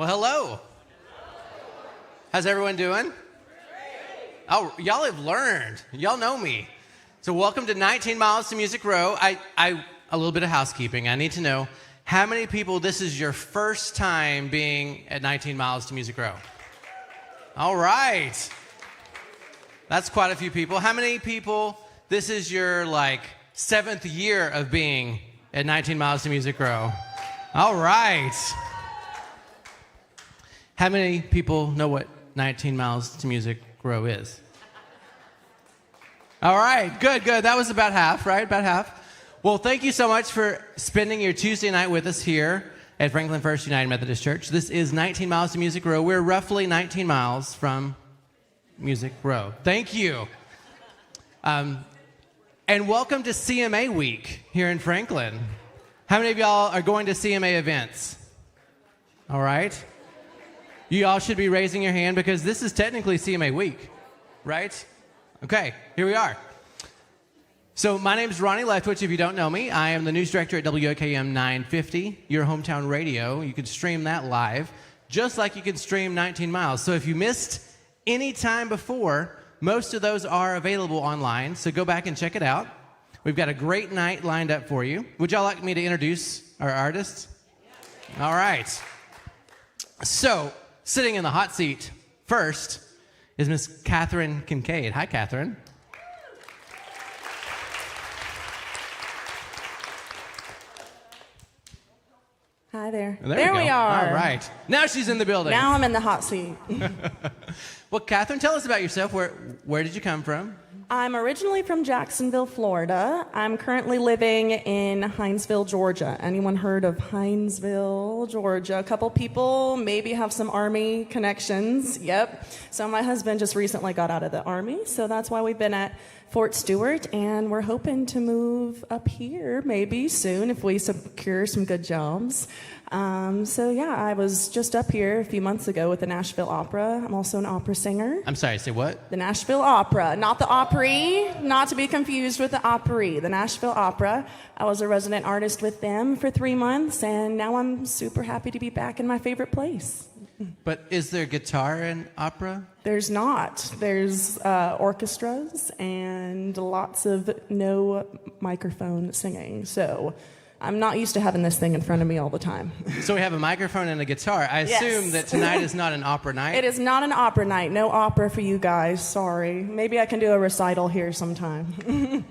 Well, hello. How's everyone doing? Oh, y'all have learned. Y'all know me. So welcome to 19 Miles to Music Row. A little bit of housekeeping. I need to know how many people this is your first time being at 19 Miles to Music Row. All right. That's quite a few people. How many people this is your seventh year of being at 19 Miles to Music Row? All right. How many people know what 19 Miles to Music Row is? All right, good. That was about half, right? About half. Well, thank you so much for spending your Tuesday night with us here at Franklin First United Methodist Church. This is 19 Miles to Music Row. We're roughly 19 miles from Music Row. Thank you. And welcome to CMA Week here in Franklin. How many of y'all are going to CMA events? All right. You all should be raising your hand because this is technically CMA Week, right? Okay, here we are. So my name is Ronnie Leftwich. If you don't know me, I am the news director at WOKM 950, your hometown radio. You can stream that live, just like you can stream 19 Miles. So if you missed any time before, most of those are available online, so go back and check it out. We've got a great night lined up for you. Would y'all like me to introduce our artists? All right. So, sitting in the hot seat first is Miss Catherine Kincaid. Hi, Catherine. Hi there. There we are. All right. Now she's in the building. Now I'm in the hot seat. Well, Catherine, tell us about yourself. Where did you come from? I'm originally from Jacksonville, Florida. I'm currently living in Hinesville, Georgia. Anyone heard of Hinesville, Georgia? A couple people maybe have some Army connections. Yep. So my husband just recently got out of the Army, so that's why we've been at Fort Stewart, and we're hoping to move up here maybe soon if we secure some good jobs. I was just up here a few months ago with the Nashville Opera. I'm also an opera singer. I'm sorry, say what? The Nashville Opera, not the Opry, not to be confused with the Opry, the Nashville Opera. I was a resident artist with them for 3 months, and now I'm super happy to be back in my favorite place. But is there guitar in opera? There's not. There's orchestras and lots of no microphone singing. So I'm not used to having this thing in front of me all the time. So we have a microphone and a guitar. I assume that tonight is not an opera night? It is not an opera night. No opera for you guys. Sorry. Maybe I can do a recital here sometime.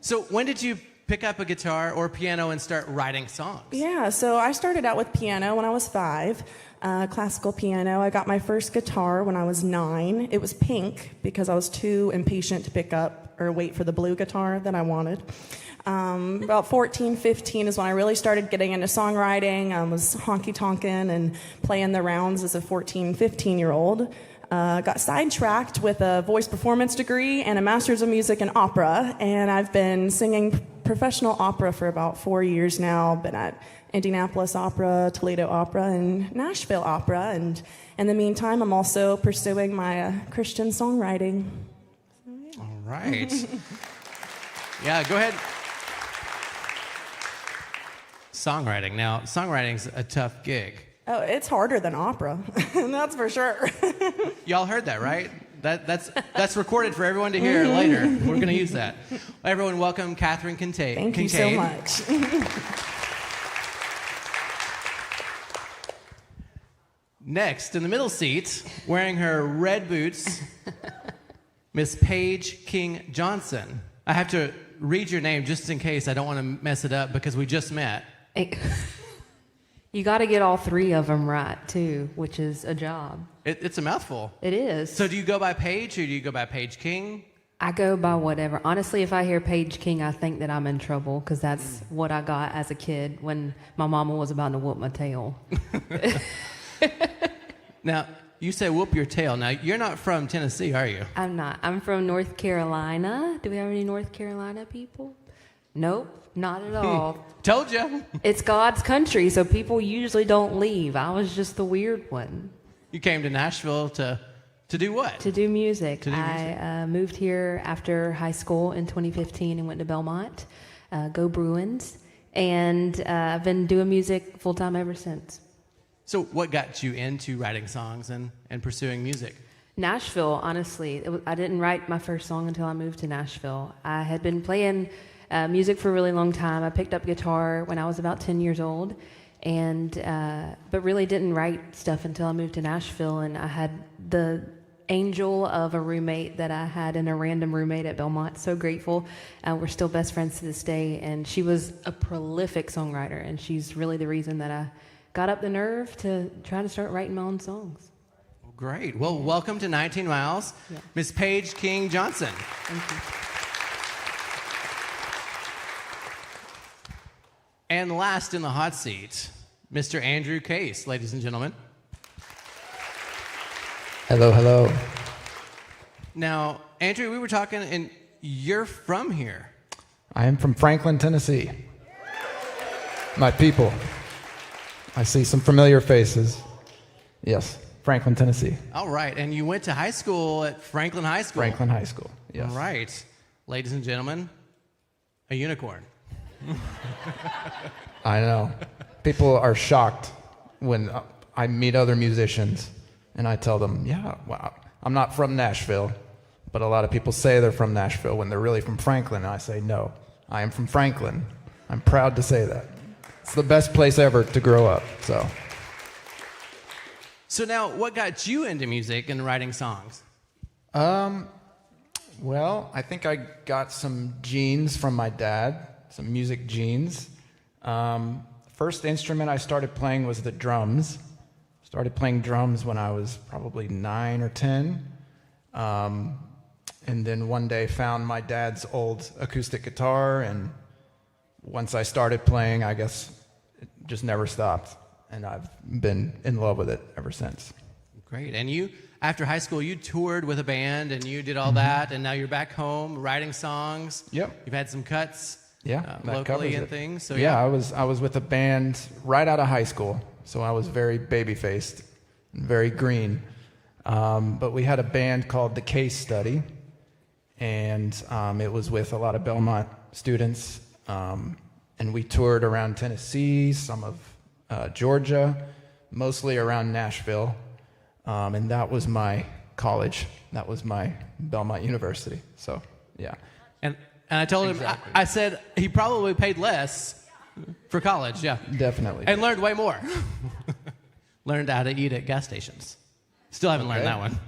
So when did you pick up a guitar or piano and start writing songs? Yeah, so I started out with piano when I was 5. Classical piano. I got my first guitar when I was 9. It was pink because I was too impatient to pick up or wait for the blue guitar that I wanted. About 14, 15 is when I really started getting into songwriting. I was honky-tonkin' and playing the rounds as a 14, 15-year-old. Got sidetracked with a voice performance degree and a master's of music in opera, and I've been singing professional opera for about 4 years now. Been at Indianapolis Opera, Toledo Opera, and Nashville Opera, and in the meantime, I'm also pursuing my Christian songwriting. All right. Yeah, go ahead. Songwriting. Now, songwriting's a tough gig. Oh, it's harder than opera. That's for sure. Y'all heard that, right? That's recorded for everyone to hear later. We're going to use that. Everyone, welcome Catherine Kincaid. Thank you so much. Next, in the middle seat, wearing her red boots, Miss Paige King Johnson. I have to read your name just in case I don't want to mess it up because we just met. You got to get all 3 of them right, too, which is a job. It's a mouthful. It is. So do you go by Paige or do you go by Paige King? I go by whatever. Honestly, if I hear Paige King, I think that I'm in trouble because that's what I got as a kid when my mama was about to whoop my tail. Now, you say whoop your tail. Now, you're not from Tennessee, are you? I'm not. I'm from North Carolina. Do we have any North Carolina people? Nope, not at all. Told you. It's God's country, so people usually don't leave. I was just the weird one. You came to Nashville to do what? To do music. To do music. I moved here after high school in 2015 and went to Belmont. Go Bruins. And I've been doing music full-time ever since. So what got you into writing songs and pursuing music? Nashville, honestly, I didn't write my first song until I moved to Nashville. I had been playing music for a really long time. I picked up guitar when I was about 10 years old, but really didn't write stuff until I moved to Nashville. And I had the angel of a roommate that I had and a random roommate at Belmont. So grateful. We're still best friends to this day. And she was a prolific songwriter, and she's really the reason that I got up the nerve to try to start writing my own songs. Great. Well, welcome to 19 Miles, Yeah. Miss Paige King Johnson. Thank you. And last in the hot seat, Mr. Andrew Case, ladies and gentlemen. Hello, hello. Now, Andrew, we were talking, and you're from here. I am from Franklin, Tennessee. My people. I see some familiar faces. Yes, Franklin, Tennessee. All right, and you went to high school at Franklin High School. Franklin High School, yes. All right, ladies and gentlemen, a unicorn. I know. People are shocked when I meet other musicians and I tell them, yeah, well, I'm not from Nashville, but a lot of people say they're from Nashville when they're really from Franklin. And I say, no, I am from Franklin. I'm proud to say that. It's the best place ever to grow up, so. So now, what got you into music and writing songs? Well, I think I got some genes from my dad, some music genes. First instrument I started playing was the drums. Started playing drums when I was probably 9 or 10. And then one day found my dad's old acoustic guitar, and once I started playing, I guess it just never stopped. And I've been in love with it ever since. Great. And you, after high school, you toured with a band and you did all that, and now you're back home writing songs. Yep. You've had some cuts That locally covers and it. things. So yeah, I was with a band right out of high school, so I was very baby-faced and very green. But we had a band called The Case Study, and it was with a lot of Belmont students, and we toured around Tennessee, some of Georgia, mostly around Nashville, and that was my college. That was my Belmont University. So, yeah. And I told him, Exactly. I said he probably paid less for college, yeah. Definitely. And learned way more. Learned how to eat at gas stations. Still haven't learned that one.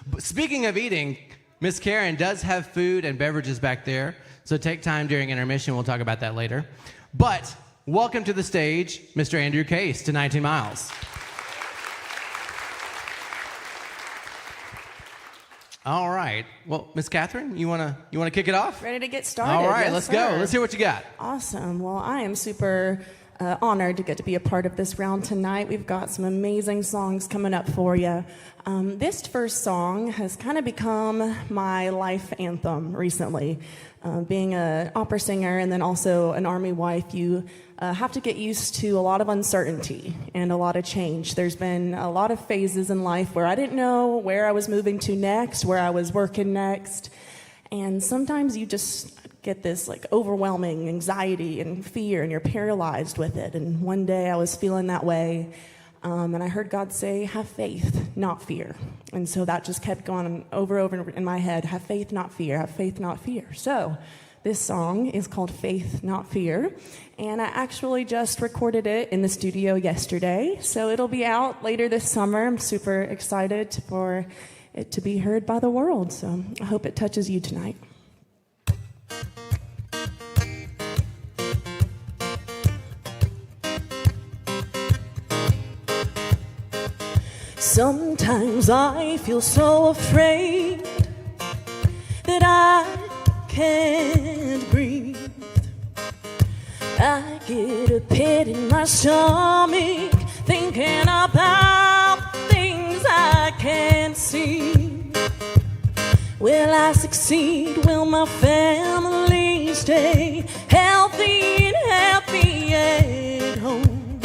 But speaking of eating, Miss Karen does have food and beverages back there, so take time during intermission. We'll talk about that later. But welcome to the stage, Mr. Andrew Case, to 19 Miles. All right. Well, Miss Catherine, you wanna kick it off? Ready to get started? All right, Yes, let's sir. go. Let's hear what you got. Awesome. Well, I am super honored to get to be a part of this round tonight. We've got some amazing songs coming up for you. This first song has kind of become my life anthem recently. Being an opera singer and then also an Army wife, you have to get used to a lot of uncertainty and a lot of change. There's been a lot of phases in life where I didn't know where I was moving to next, where I was working next. And sometimes you just get this like overwhelming anxiety and fear, and you're paralyzed with it. And one day I was feeling that way, and I heard God say, have faith, not fear. And so that just kept going over in my head, have faith, not fear, have faith, not fear. So this song is called Faith, Not Fear, and I actually just recorded it in the studio yesterday, so it'll be out later this summer. I'm super excited for it to be heard by the world, so I hope it touches you tonight. Sometimes I feel so afraid that I can't breathe. I get a pit in my stomach thinking about things I can't see. Will I succeed? Will my family stay healthy and happy at home?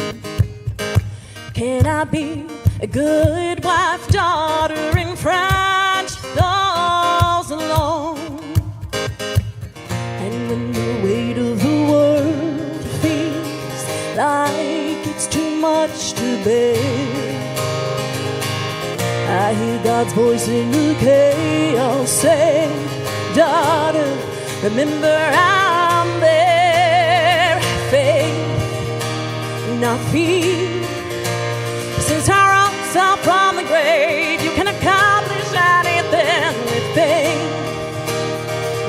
Can I be a good wife, daughter, and friend those alone? And when the weight of the world feels like it's too much to bear. I hear God's voice in the chaos say, daughter, remember I'm there. Faith, not fear. Since I rose up from the grave, you can accomplish anything with faith,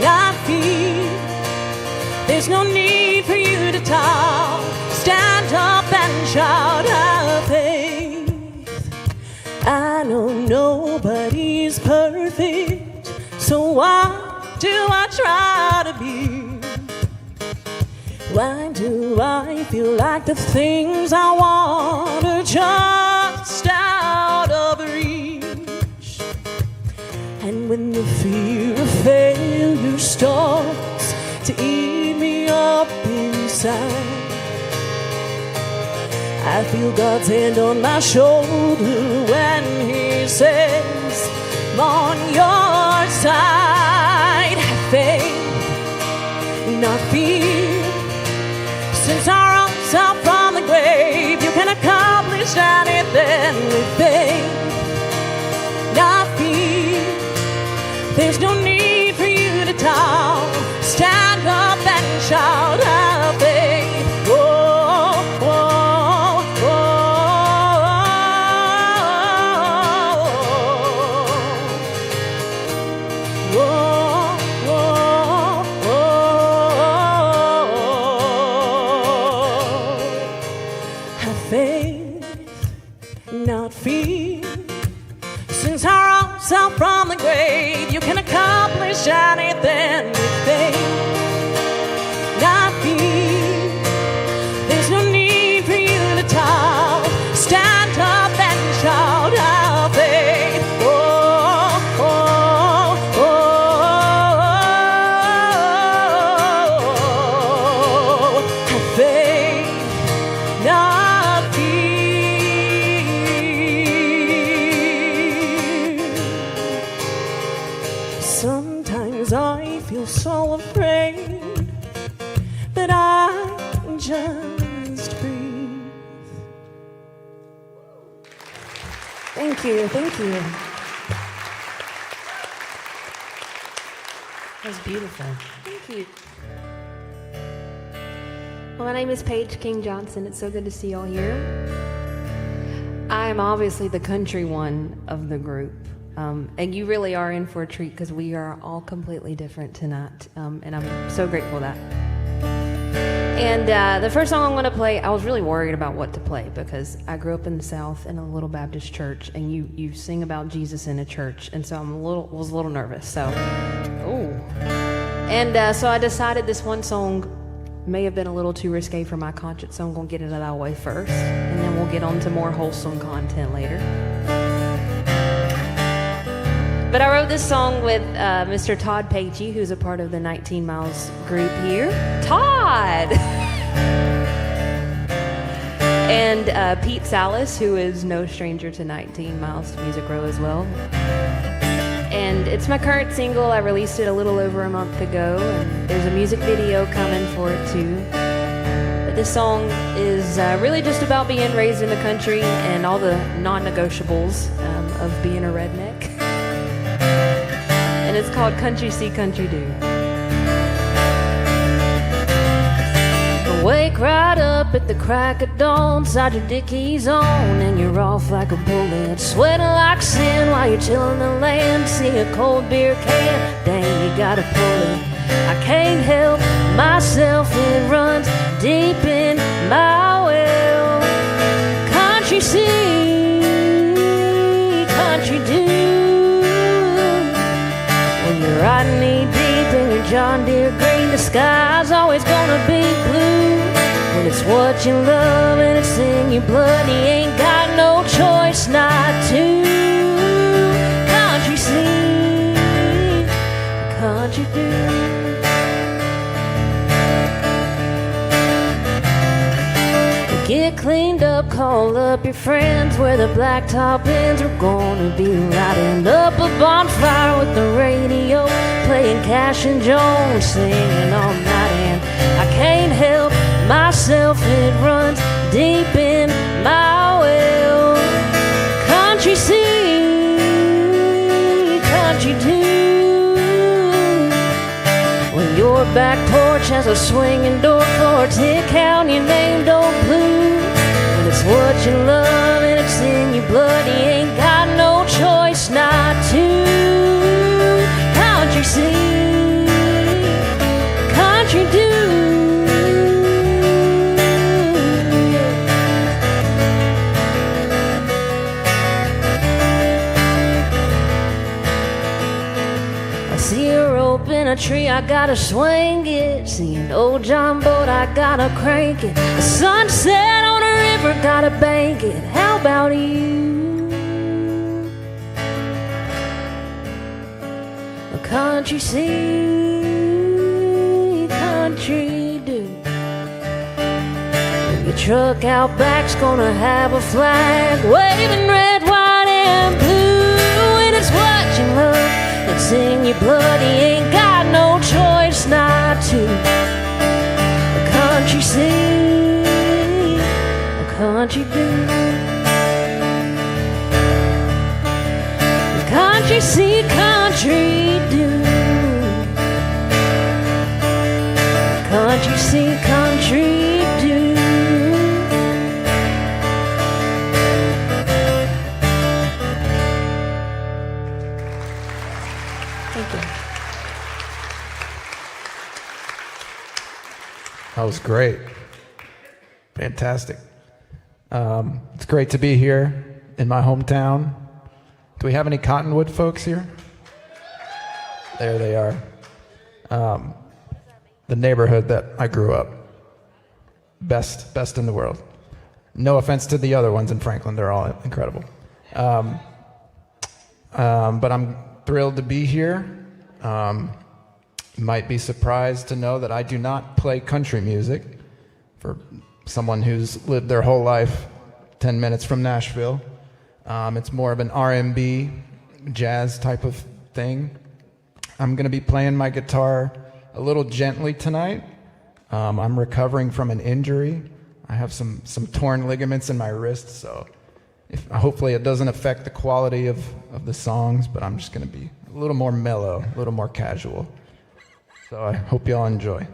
not fear. There's no need for you to talk. Stand up and shout out faith. I know nobody's perfect, so why do I try to be? Why do I feel like the things I want are just out of reach? And when the fear of failure starts to eat me up inside, I feel God's hand on my shoulder when He says, I'm on your side. Have faith, not fear. Since I rose up from the grave, you can accomplish anything with faith, not fear. There's no need for you to talk. Stand up and shout out faith. Whoa, whoa, whoa, whoa, whoa. Have faith, not fear. Since I rose up from the grave, you can accomplish anything with faith, not fear. There's no need for you to talk. Stand up and shout out faith. Oh, oh, oh, have faith, not fear. Sometimes I feel so afraid that I just breathe. Thank you, thank you. That was beautiful. Thank you. Well, my name is Paige King Johnson. It's so good to see y'all here. I am obviously the country one of the group. And you really are in for a treat because we are all completely different tonight. And I'm so grateful for that. And the first song I'm going to play, I was really worried about what to play because I grew up in the South in a little Baptist church, and you sing about Jesus in a church, and so was a little nervous. So, so I decided this one song may have been a little too risque for my conscience, so I'm going to get it out of the way first, and then we'll get on to more wholesome content later. But I wrote this song with Mr. Todd Pagey, who's a part of the 19 Miles group here. Todd! And Pete Salas, who is no stranger to 19 Miles Music Row as well. And it's my current single. I released it a little over a month ago, and there's a music video coming for it too. But this song is really just about being raised in the country and all the non-negotiables of being a redneck. And it's called Country See, Country Do. Wake right up at the crack of dawn, Sergeant Dickey's on, and you're off like a bullet, sweating like sin while you're chilling the land. See a cold beer can, dang, you gotta pull it. I can't help myself, it runs deep in my well. Country see, country do. When you're riding knee deep in your John Deere green, the sky's always gonna be blue. When it's what you love and it's in your blood, you ain't got no choice not to. Country see, country do. Get cleaned up, call up your friends, where the blacktop ends. We're gonna be lighting up a bonfire with the radio, playing Cash and Jones, singing all night. And I can't help myself, myself, it runs deep in my well. Country C, country tune. When your back porch has a swinging door for to count your name don't blue. When it's what you love and it's in your blood, you ain't got no choice not to. Country sing, country do. I see a rope in a tree, I gotta swing it. See an old John boat, I gotta crank it. A sunset on a river, gotta bank it. How about you? A country sing, country do. Your truck out back's gonna have a flag waving red, white, and blue. And it's what you love, it's in your blood, you ain't got no choice not to. A country sing, a country do. A country see, country do. A country see, country do. Thank you. That was great. Fantastic. It's great to be here in my hometown. Do we have any Cottonwood folks here? There they are. The neighborhood that I grew up. Best in the world. No offense to the other ones in Franklin, they're all incredible. But I'm thrilled to be here. You might be surprised to know that I do not play country music. For someone who's lived their whole life 10 minutes from Nashville, it's more of an R&B, jazz type of thing. I'm going to be playing my guitar a little gently tonight. I'm recovering from an injury. I have some torn ligaments in my wrist, so hopefully it doesn't affect the quality of the songs, but I'm just going to be a little more mellow, a little more casual. So I hope you all enjoy.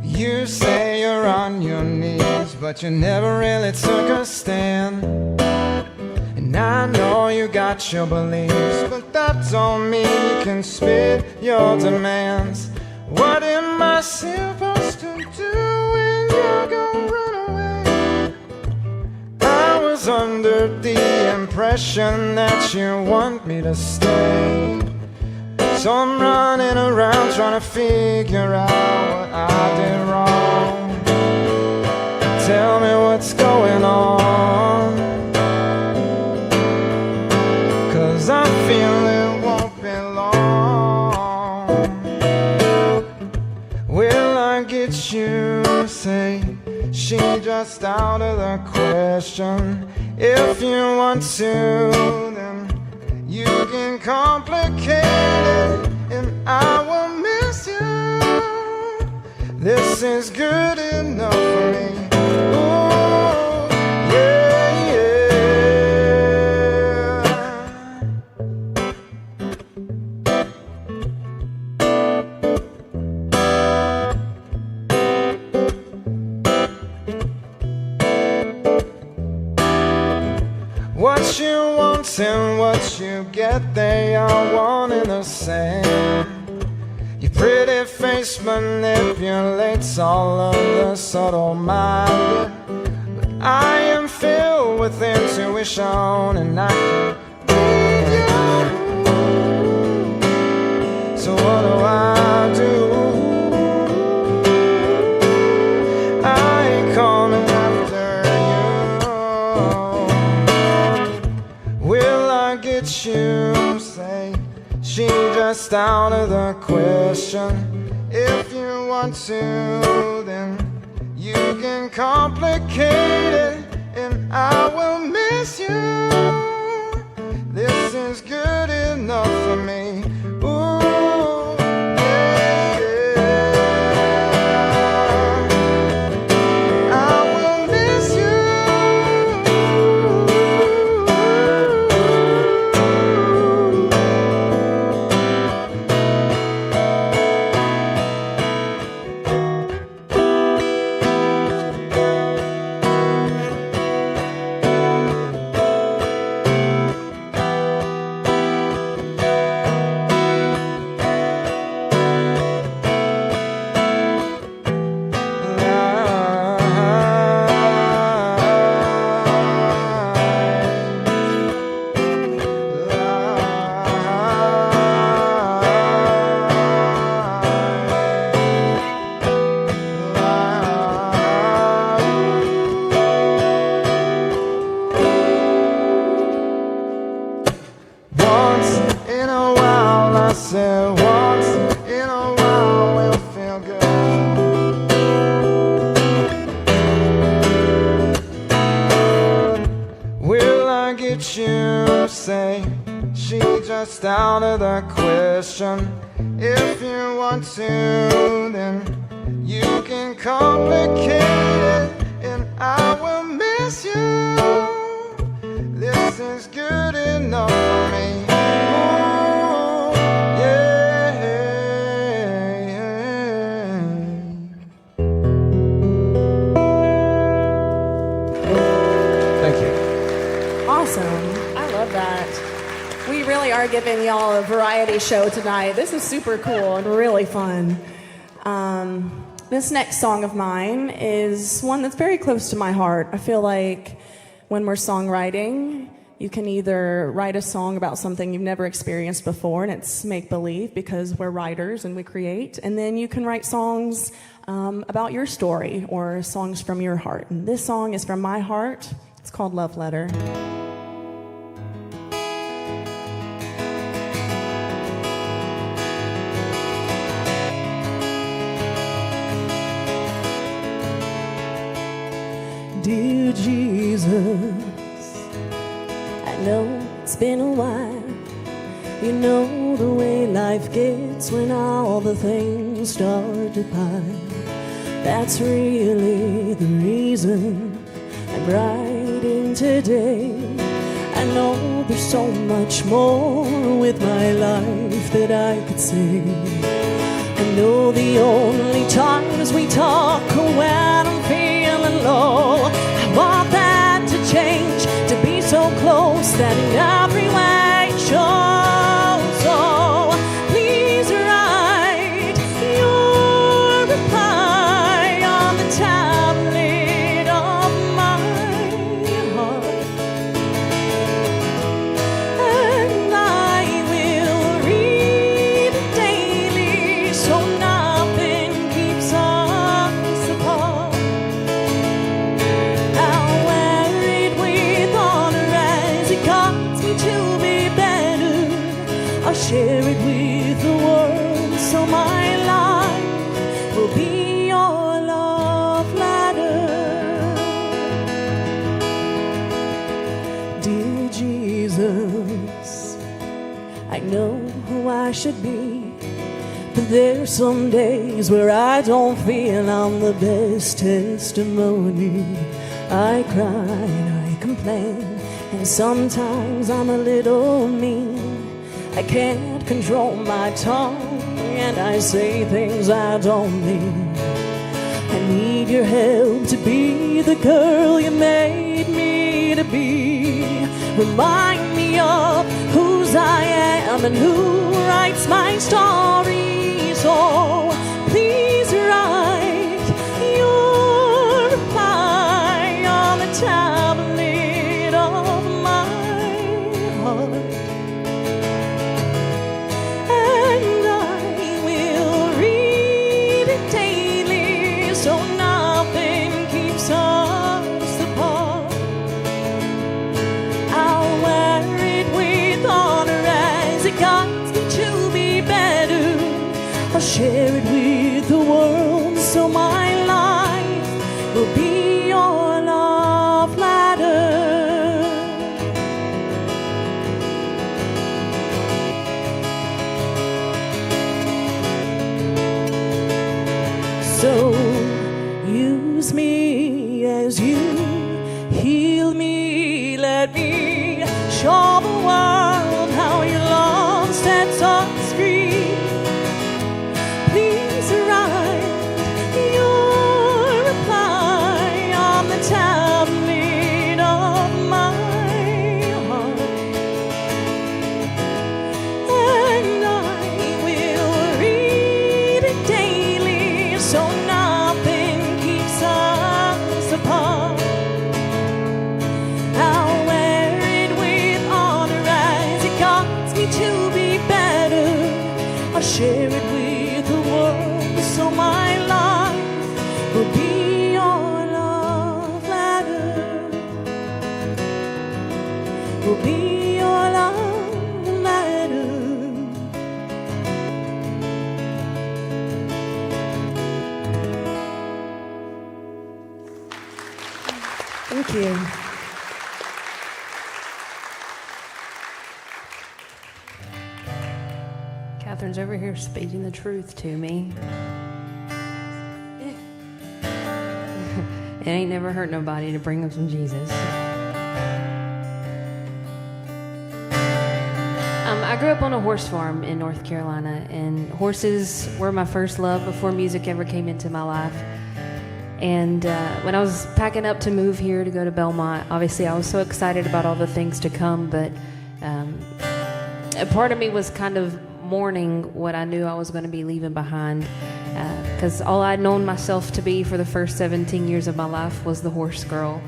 You say you're on your knees, but you never really took a stand. And I know you got your beliefs, but that don't mean you can spit your demands. What am I supposed to do when you're gonna run away? I was under the impression that you want me to stay. So I'm running around trying to figure out what I did wrong. Tell me what's going on, 'cause I feel it won't be long. Will I get you to say she just out of the question? If you want to, then you can complicate it, and I will miss you. This is good enough for me. Ooh, yeah, what you want and what you get, they are one and the same. Your pretty face manipulates all of the subtle mind, but I am filled with intuition and I can read you. So what do I do? I ain't coming after you. Will I get you say she just out of the question? If you want to, then you can complicate it, I will miss you. This is good enough for me. Ooh, yeah, yeah. I will miss you. Once in a while, I said, once in a while will feel good. Will I get you? Say, she just out of the question. If you want to, then you can complicate it, and I will miss you. This is good enough for me. Ooh, yeah, yeah. Thank you. Awesome. I love that. We really are giving y'all a variety show tonight. This is super cool and really fun. This next song of mine is one that's very close to my heart. I feel like when we're songwriting, you can either write a song about something you've never experienced before, and it's make-believe because we're writers and we create, and then you can write songs about your story or songs from your heart. And this song is from my heart. It's called Love Letter. Dear Jesus, I know it's been a while. You know the way life gets when all the things start to pile. That's really the reason I'm writing today. I know there's so much more with my life that I could say. I know the only times we talk are when I'm feeling low. I want that to change, to be so close that in every way it shows. So please write your reply on the tablet of my heart, and I will read it daily so nothing keeps us apart. I'll wear it with honor as it comes me to be better. I'll share it with the world so my life will be your love letter. Dear Jesus, I know who I should be, but there's some days where I don't feel I'm the best testimony. I cry and I complain, and sometimes I'm a little mean. I can't control my tongue, and I say things I don't mean. I need your help to be the girl you made me to be. Remind me of whose I am and who writes my story. So please write your reply on the tablet of my heart, and I will read it daily so nothing keeps us apart. I'll wear it with honor as it guides me to be better. I'll share it with the world so my life will be your love letter. as you heal me. Let me show the world how your love sets us free. Please write your reply on the tablet of my heart, and I will read it daily so nothing keeps us apart. I'll wear it with honor as it guides me to be better. I'll share it with the world so my life will be your love letter. Will be your love letter. Thank you. Catherine's over here speaking the truth to me. It ain't never hurt nobody to bring them some Jesus. I grew up on a horse farm in North Carolina, and horses were my first love before music ever came into my life. And when I was packing up to move here to go to Belmont, obviously I was so excited about all the things to come, but a part of me was kind of mourning what I knew I was going to be leaving behind, because all I'd known myself to be for the first 17 years of my life was the horse girl.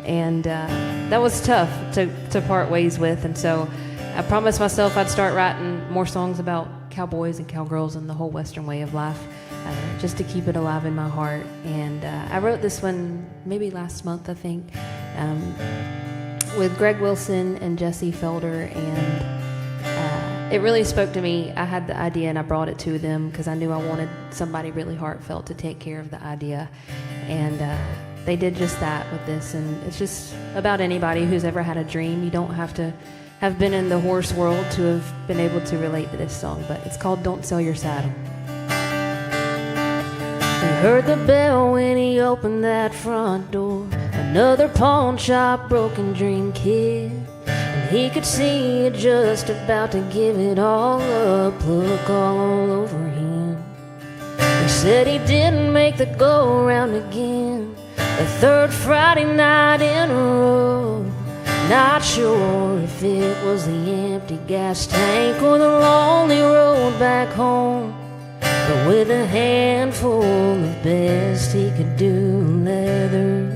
And that was tough to part ways with, and so I promised myself I'd start writing more songs about cowboys and cowgirls and the whole Western way of life, just to keep it alive in my heart. And I wrote this one maybe last month, I think, with Greg Wilson and Jesse Felder, and it really spoke to me. I had the idea and I brought it to them because I knew I wanted somebody really heartfelt to take care of the idea, and they did just that with this. And it's just about anybody who's ever had a dream. You don't have to have been in the horse world to have been able to relate to this song, but it's called Don't Sell Your Saddle. He heard the bell when he opened that front door. Another pawn shop, broken dream kid. And he could see it just about to give it all up, look all over him. He said he didn't make the go-round again, the third Friday night in a row. Not sure if it was the empty gas tank or the lonely road back home, but with a handful of best he could do leather.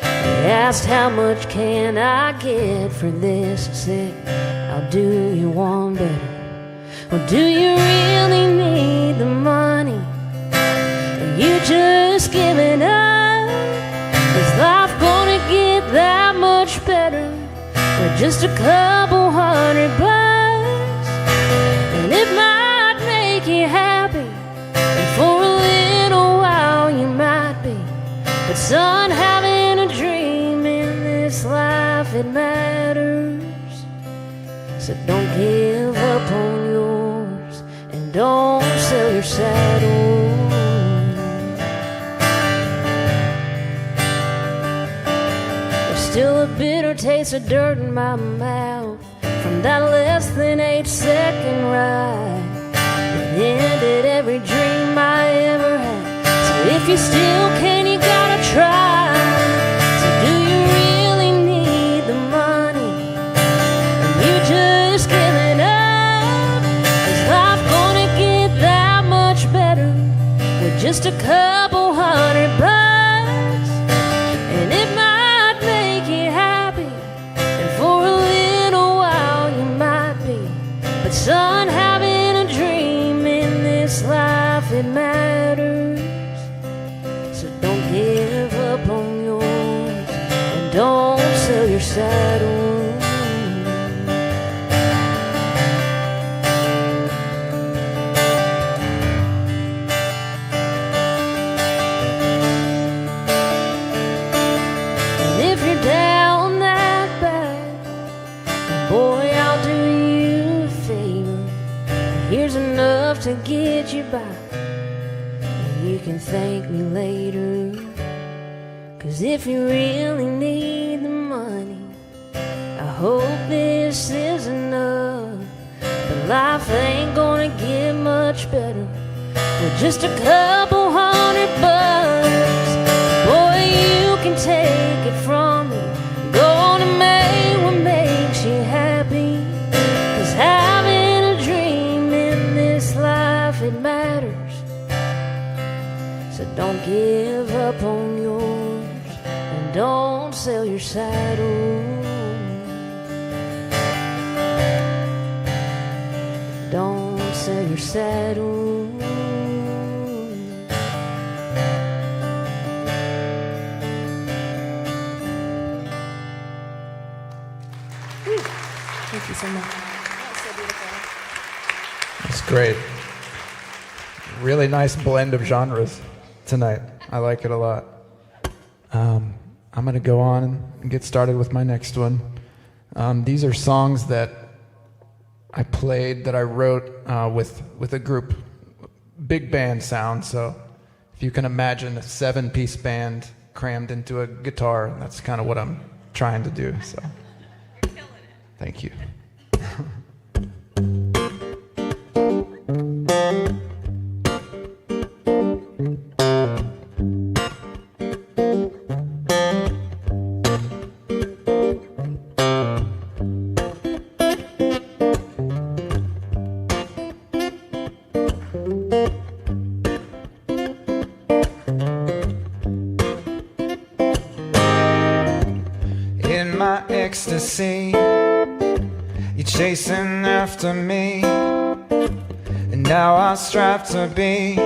He asked, how much can I get for this? I said, I'll do you one better. Well, do you really need the money? Are you just giving up? Is life gonna get that much better for just a couple $100? And it might make you happy, and for a little while you might be, but son, having a dream in this life, it matters. So don't give up on yours, and don't sell your saddle. Still a bitter taste of dirt in my mouth from that less than 8-second ride that ended every dream I ever had. So if you still can, you gotta try. So do you really need the money? Are you just giving up? Is life gonna get that much better with just a couple $100? And it might son, having a dream in this life, it matters. So don't give up on yours, and don't sell your saddle. And if you're down that bad, boy, I'll do you a favor. Here's enough to get you by, and you can thank me later. 'Cause if you really need the money, I hope this is enough. But life ain't gonna get much better with just a couple $100. Boy, you can take it from me. Gonna make what makes you happy. 'Cause having a dream in this life, it matters. So don't give up on yours, and don't sell your saddle. Don't sell your saddle. Thank you so much. That's great. Really nice blend of genres tonight. I like it a lot. I'm going to go on and get started with my next one. These are songs that I played, that I wrote with a group, big band sound. So if you can imagine a 7-piece band crammed into a guitar, that's kind of what I'm trying to do. So, thank you. In my ecstasy, you're chasing after me, and now I strive to be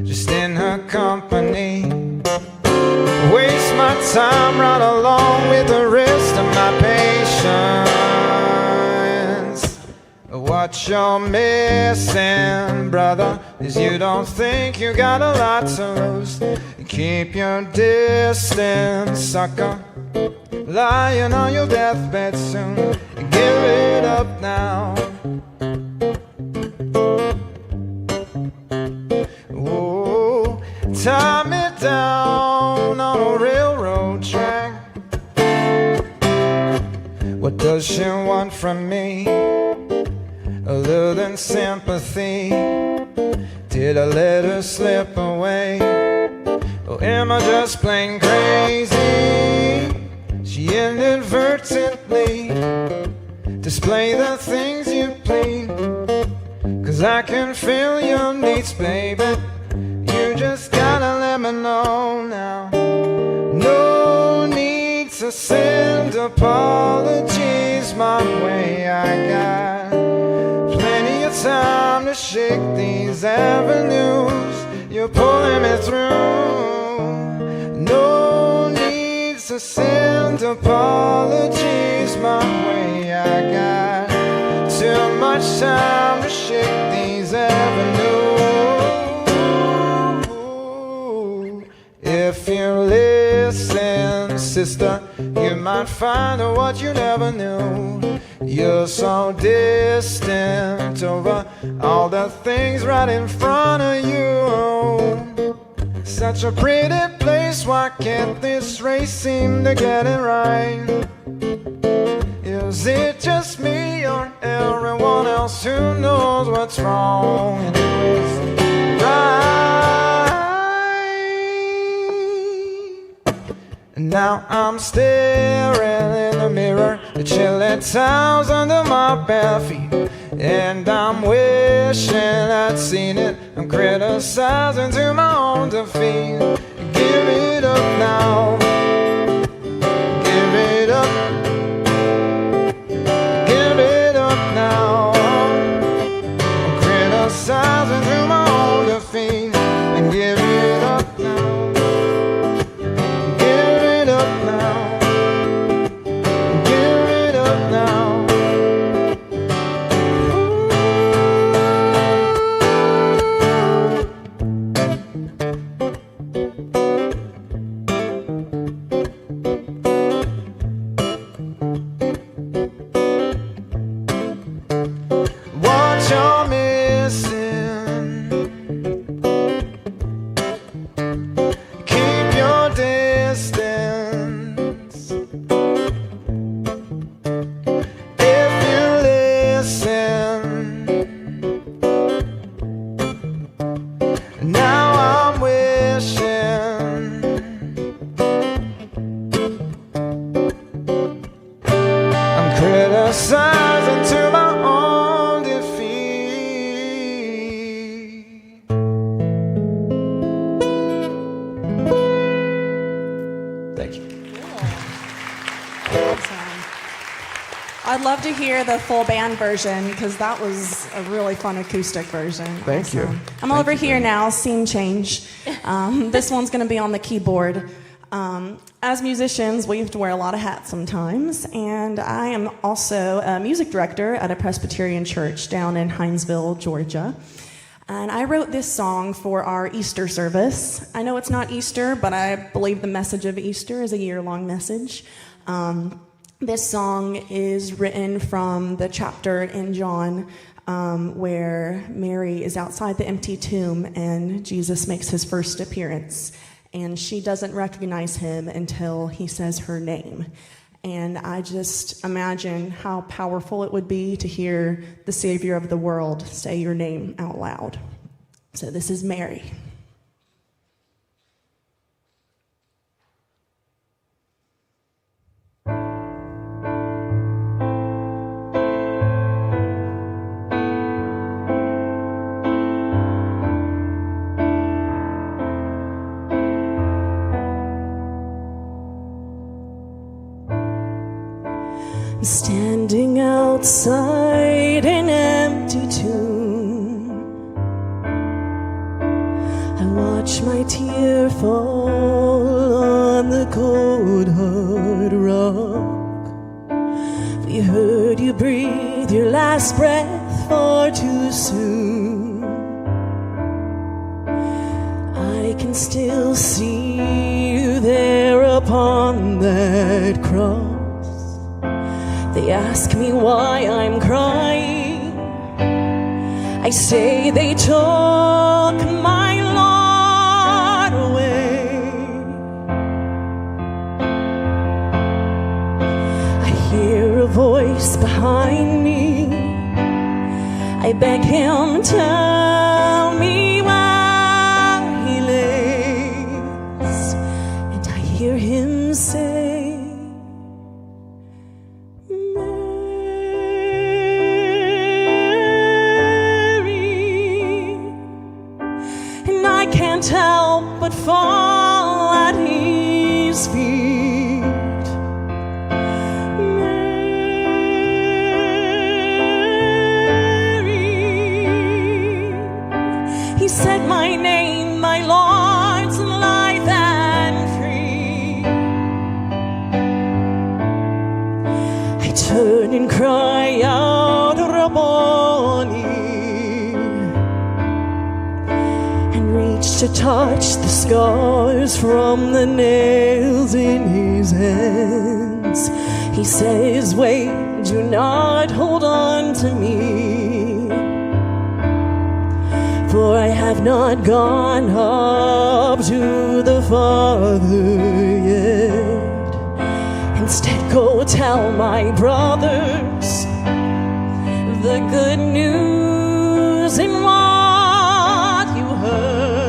just in her company. Waste my time right along with the rest of my patience. What you're missing, brother, is you don't think you got a lot to lose. Keep your distance, sucker, lying on your deathbed soon. Give it up now. Oh, tie me down on a railroad track. What does she want from me, other than sympathy? Did I let her slip away, or am I just plain crazy? She inadvertently display the things you plead, 'cause I can feel your needs, baby. You just gotta let me know now. No need to send apologies my way. I got plenty of time to shake these avenues you're pulling me through. No need to send apologies my way. I got too much time to shake these avenues. If you listen, sister, you might find out what you never knew. You're so distant over all the things right in front of you. Such a pretty place, why can't this race seem to get it right? Is it just me or everyone else who knows what's wrong and what's right? And now I'm staring in the mirror, the chilly towels under my bare feet, and I'm wishing I'd seen it. I'm criticizing to my own defeat. Give it up now. Give it up. Give it up now. I'm criticizing to my own defeat. And give it up now. Give it up now. Give it up now. I'd love to hear the full band version because that was a really fun acoustic version. Thank you. I'm over here now, scene change. This one's going to be on the keyboard. As musicians, we have to wear a lot of hats sometimes, and I am also a music director at a Presbyterian church down in Hinesville, Georgia. And I wrote this song for our Easter service. I know it's not Easter, but I believe the message of Easter is a year-long message. This song is written from the chapter in John where Mary is outside the empty tomb and Jesus makes his first appearance. And she doesn't recognize him until he says her name. And I just imagine how powerful it would be to hear the Savior of the world say your name out loud. So this is Mary. Standing outside an empty tomb, I watch my tear fall on the cold hard rock. We heard you breathe your last breath far too soon. I can still see you there upon that cross. They ask me why I'm crying. I say they took my Lord away. I hear a voice behind me. I beg him, tell me where he lays. And I hear him say, can't help but fall at his feet. Mary, he said my name, my Lord's alive and free. I turn and cry out, Rabboni, to touch the scars from the nails in his hands. He says, wait, do not hold on to me, for I have not gone up to the Father yet. Instead, go tell my brothers the good news in what you heard.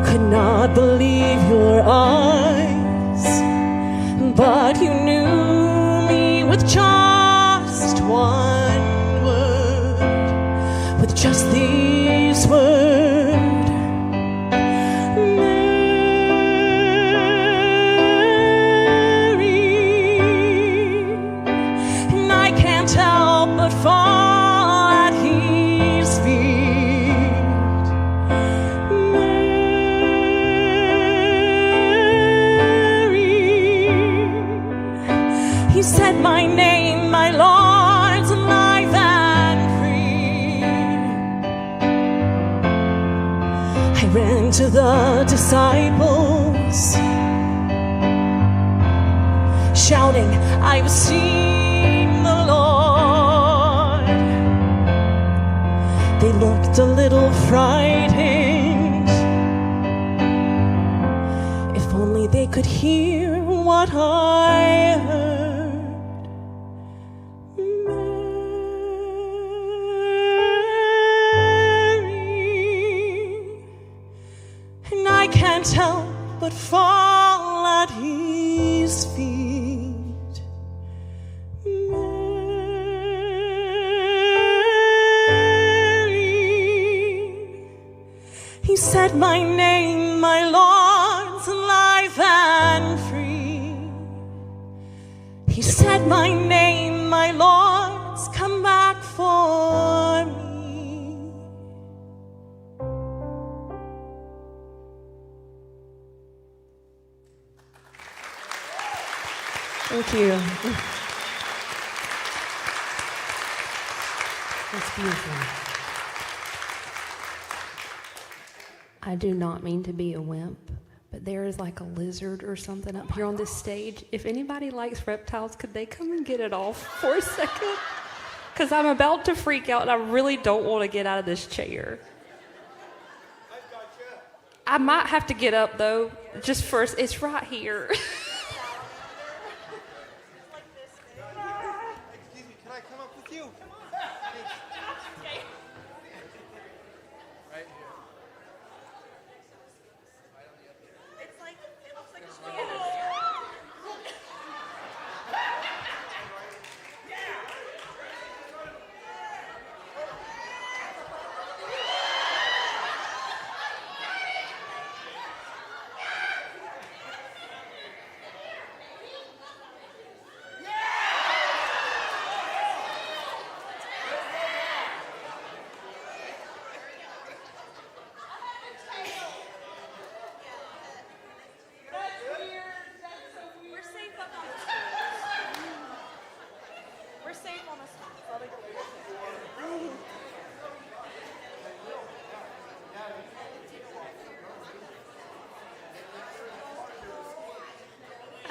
Could not believe your eyes, but you knew me with just one word, with just these words. Mary, and I can't help but fall at his feet. He said my name, my Lord's alive and free. I ran to the disciples, shouting, I've seen the Lord. They looked a little frightened. If only they could hear what I heard. I can't help but fall at his feet. Mary, he said my name, my Lord's alive and free. said my name, my Lord's come back for me. Thank you. That's beautiful. I do not mean to be a wimp, but there is like a lizard or something up here on this stage. If anybody likes reptiles, could they come and get it off for a second? Because I'm about to freak out and I really don't want to get out of this chair. I might have to get up though, just first. It's right here. Excuse me, can I come up with you?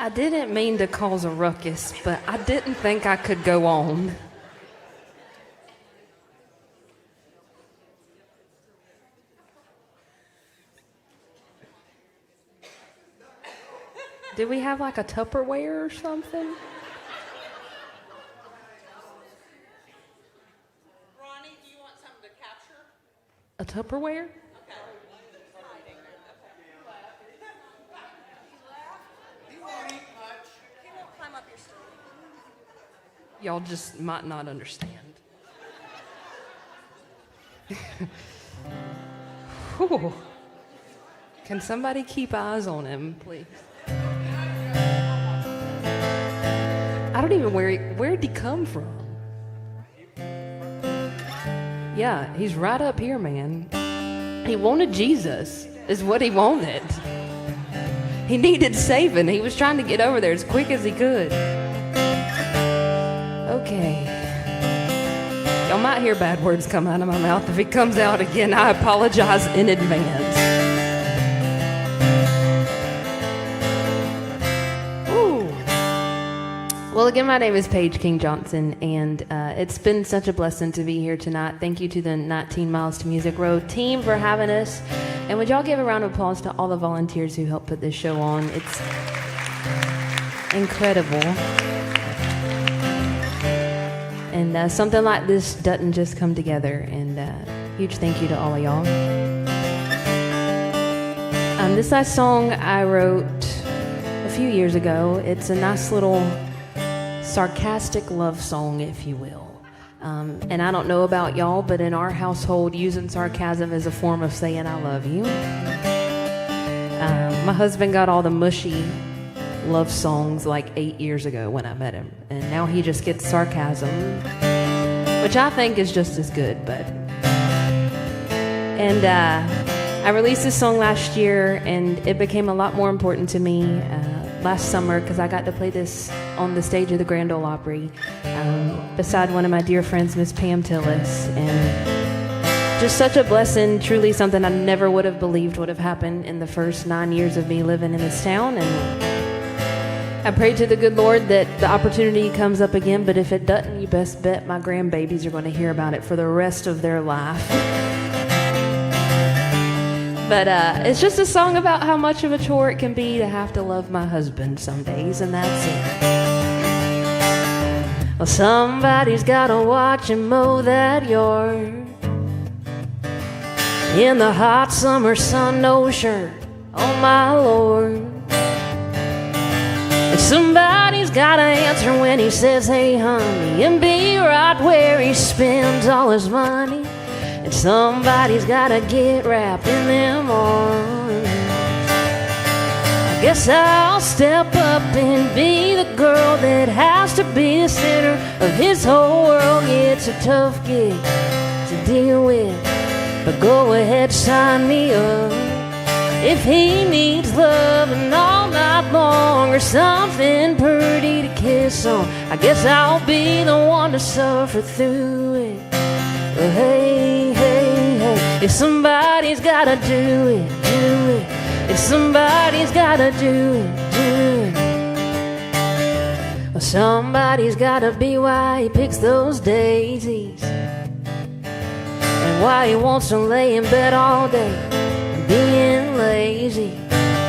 I didn't mean to cause a ruckus, but I didn't think I could go on. Did we have like a Tupperware or something? Ronnie, do you want something to capture? A Tupperware? Y'all just might not understand. Whew. Can somebody keep eyes on him, please? I don't even where'd he come from? Yeah, he's right up here, man. He wanted Jesus, is what he wanted. He needed saving. He was trying to get over there as quick as he could. Okay. Y'all might hear bad words come out of my mouth. If it comes out again, I apologize in advance. Ooh. Well, again, my name is Paige King Johnson, and it's been such a blessing to be here tonight. Thank you to the 19 Miles to Music Road team for having us. And would y'all give a round of applause to all the volunteers who helped put this show on? It's incredible. And something like this doesn't just come together. And huge thank you to all of y'all. This last song I wrote a few years ago. It's a nice little sarcastic love song, if you will. And I don't know about y'all, but in our household, using sarcasm is a form of saying I love you. My husband got all the mushy love songs like 8 years ago when I met him, and now he just gets sarcasm, which I think is just as good. But I released this song last year, and it became a lot more important to me last summer because I got to play this on the stage of the Grand Ole Opry beside one of my dear friends, Miss Pam Tillis, and just such a blessing. Truly something I never would have believed would have happened in the first 9 years of me living in this town. And I pray to the good Lord that the opportunity comes up again, but if it doesn't, you best bet my grandbabies are going to hear about it for the rest of their life. But it's just a song about how much of a chore it can be to have to love my husband some days, and that's it. Well, somebody's got to watch and mow that yard. In the hot summer sun, no shirt, oh my Lord. And somebody's gotta answer when he says, hey honey, and be right where he spends all his money. And somebody's gotta get wrapped in them arms. I guess I'll step up and be the girl that has to be the center of his whole world. Yeah, it's a tough gig to deal with, but go ahead, sign me up. If he needs loving all night long or something pretty to kiss on, I guess I'll be the one to suffer through it. But hey, hey, hey, if somebody's gotta do it, do it. If somebody's gotta do it, do it. Well, somebody's gotta be why he picks those daisies, and why he wants to lay in bed all day being lazy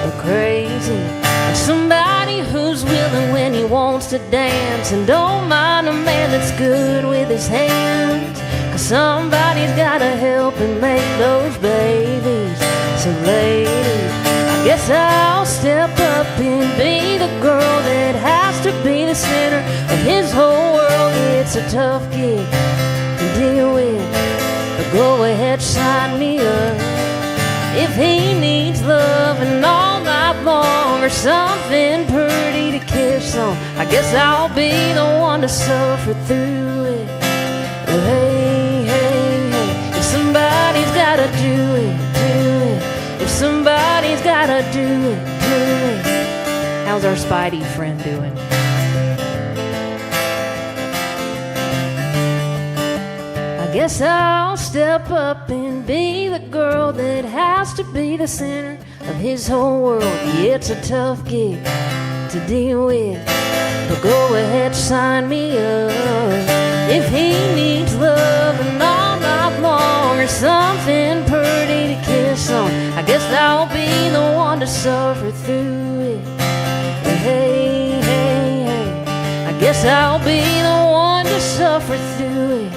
or crazy. And somebody who's willing when he wants to dance and don't mind a man that's good with his hands. Cause somebody's gotta help and make those babies. So ladies, I guess I'll step up and be the girl that has to be the center of his whole world. It's a tough gig to deal with, but go ahead, sign me up. If he needs loving all night long or something pretty to kiss on, I guess I'll be the one to suffer through it. Well, hey, hey, hey, if somebody's gotta do it, do it. If somebody's gotta do it, do it. How's our Spidey friend doing? I guess I'll step up and be the girl that has to be the center of his whole world. Yeah, it's a tough gig to deal with, but go ahead, sign me up. If he needs loving all night long or something pretty to kiss on, I guess I'll be the one to suffer through it. But hey, hey, hey, I guess I'll be the one to suffer through it.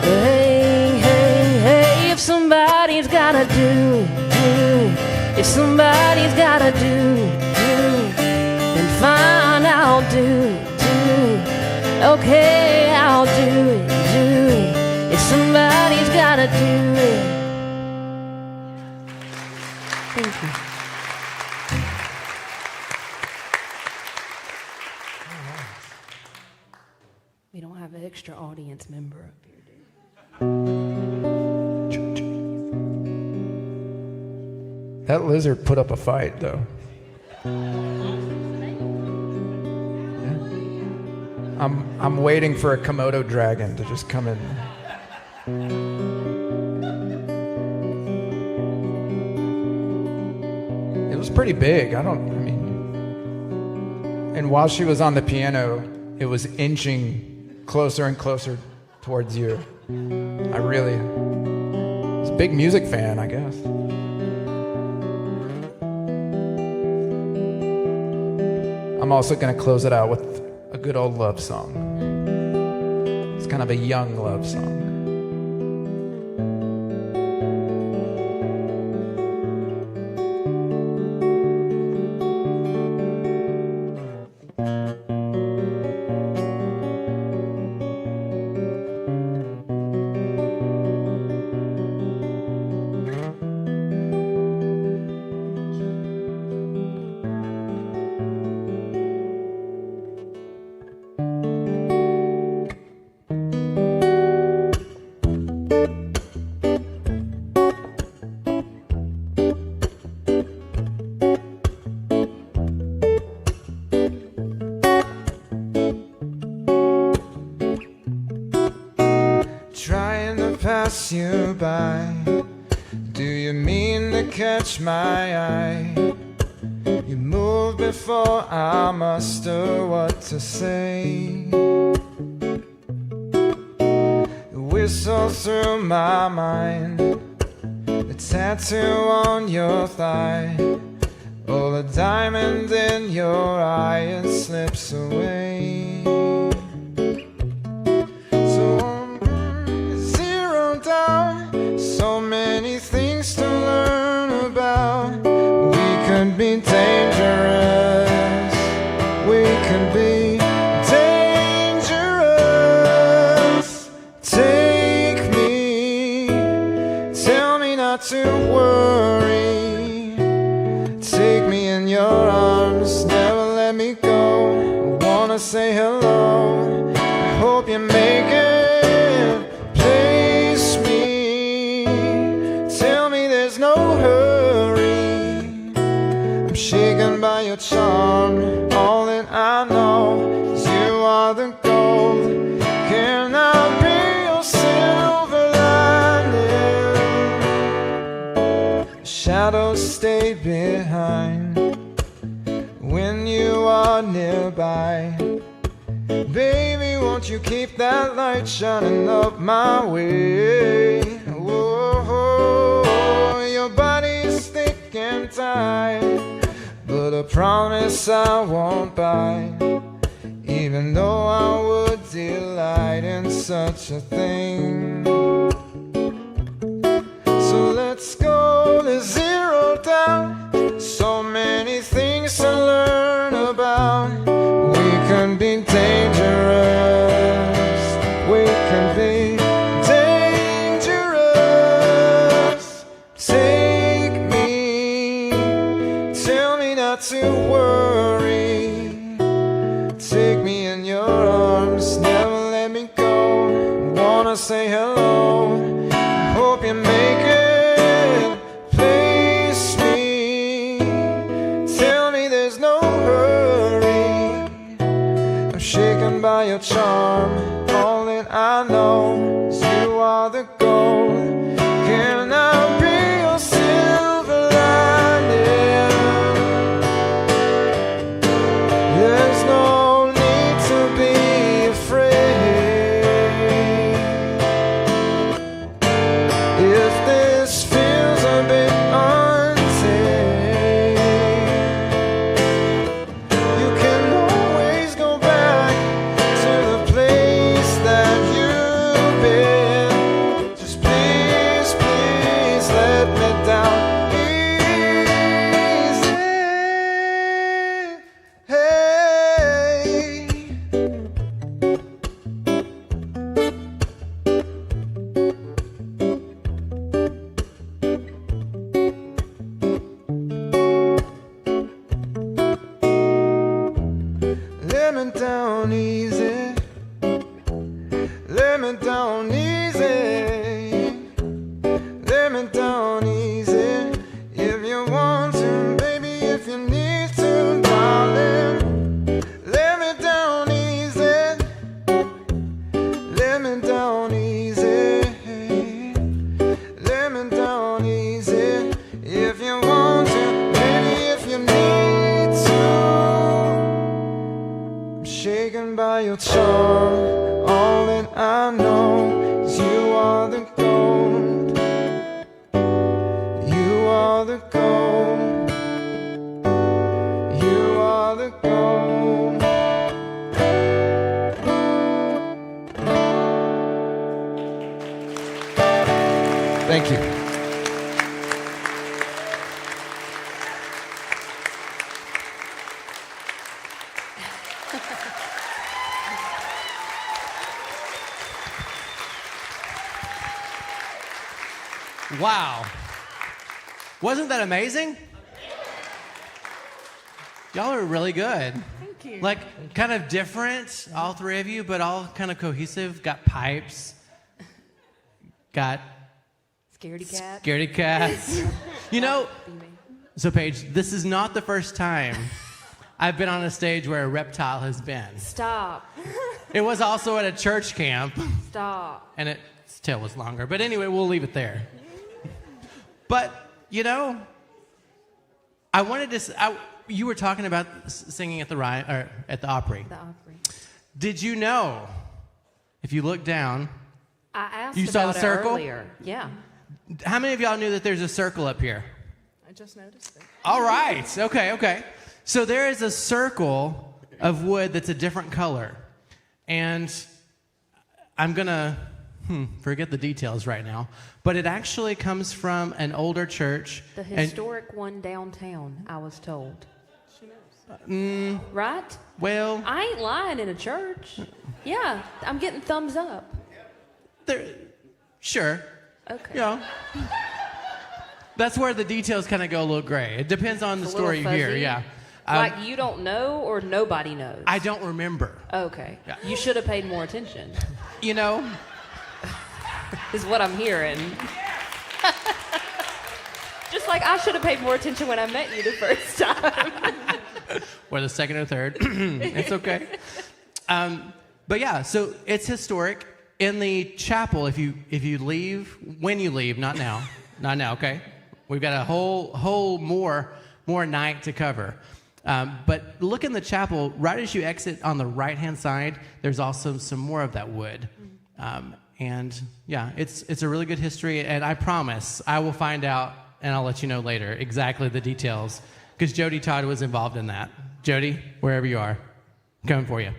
Hey, hey, hey, if somebody's gotta do it, do it. If somebody's gotta do it, do it. Then fine, I'll do it, do it. Okay, I'll do it, do it. If somebody's gotta do it. Thank you. We don't have an extra audience member up here. That lizard put up a fight, though. Yeah. I'm waiting for a Komodo dragon to just come in. It was pretty big. And while she was on the piano, it was inching closer and closer towards you. I really was a big music fan, I guess. I'm also going to close it out with a good old love song. It's kind of a young love song. Trying to pass you by. Do you mean to catch my eye? You move before I muster what to say. You whistle through my mind, the tattoo on your thigh. Oh, the diamond in your eye, it slips away. So many things to learn about. We could be dangerous. We could be dangerous. Take me. Tell me not to worry. Take me in your arms. shadows stay behind when you are nearby. Baby, won't you keep that light shining up my way? Whoa, your body's thick and tight, but I promise I won't bite, even though I would delight in such a thing. So let's go to zero down, so many things to learn about. We can be dangerous, we can be dangerous. Take me, tell me not to worry. Take me in your arms, never let me go. Wanna say hello, hope you make it. Place me, tell me there's no hurry. I'm shaken by your charm, all that I know is you are the gold. Can I be your silver lining? There's no need to be afraid. If this feels a bit unsafe, you can always go back to the place that you've been. Just please, please let me down easy. Hey. Let me down easy. Let me down easy. Let me down easy. If you want to, baby, if you need to, darling. Let me down easy. Let me down easy. Let me down easy. If you want to, baby, if you need to. I'm shaken by your charm, all that I know is you are the gold. You are the gold. You are the gold. Thank you. Wow. Wasn't that amazing? Y'all are really good. Thank you. Like, kind of different, all three of you, but all kind of cohesive. Got pipes. Got Scaredy cat. scaredy cats. You know, so Paige, this is not the first time I've been on a stage where a reptile has been. Stop. It was also at a church camp, Stop. and its tail was longer. But anyway, we'll leave it there. But, you know, I wanted to... you were talking about singing at the Opry. The Opry. Did you know, if you look down, I asked You saw about the circle? it earlier. Yeah. how many of y'all knew that there's a circle up here? I just noticed it. All right. Okay. So there is a circle of wood that's a different color. And I'm going to forget the details right now. But it actually comes from an older church. The historic one downtown, I was told. Right? Well, I ain't lying in a church. Yeah, I'm getting thumbs up. sure. Okay. You know, that's where the details kind of go a little gray. It depends on the It's a story you little hear. fuzzy. Yeah. Like you don't know or nobody knows? I don't remember. Okay. Yeah. You should have paid more attention, You know, is what I'm hearing. Just like I should have paid more attention when I met you the first time. or the second or third. It's okay. But yeah, so it's historic. In the chapel, if you leave, when you leave, not now, okay? We've got a whole more night to cover. But look in the chapel, right as you exit on the right-hand side, there's also some more of that wood. And yeah, it's a really good history, and I promise I will find out, and I'll let you know later exactly the details, because Jody Todd was involved in that. Jody, wherever you are, coming for you.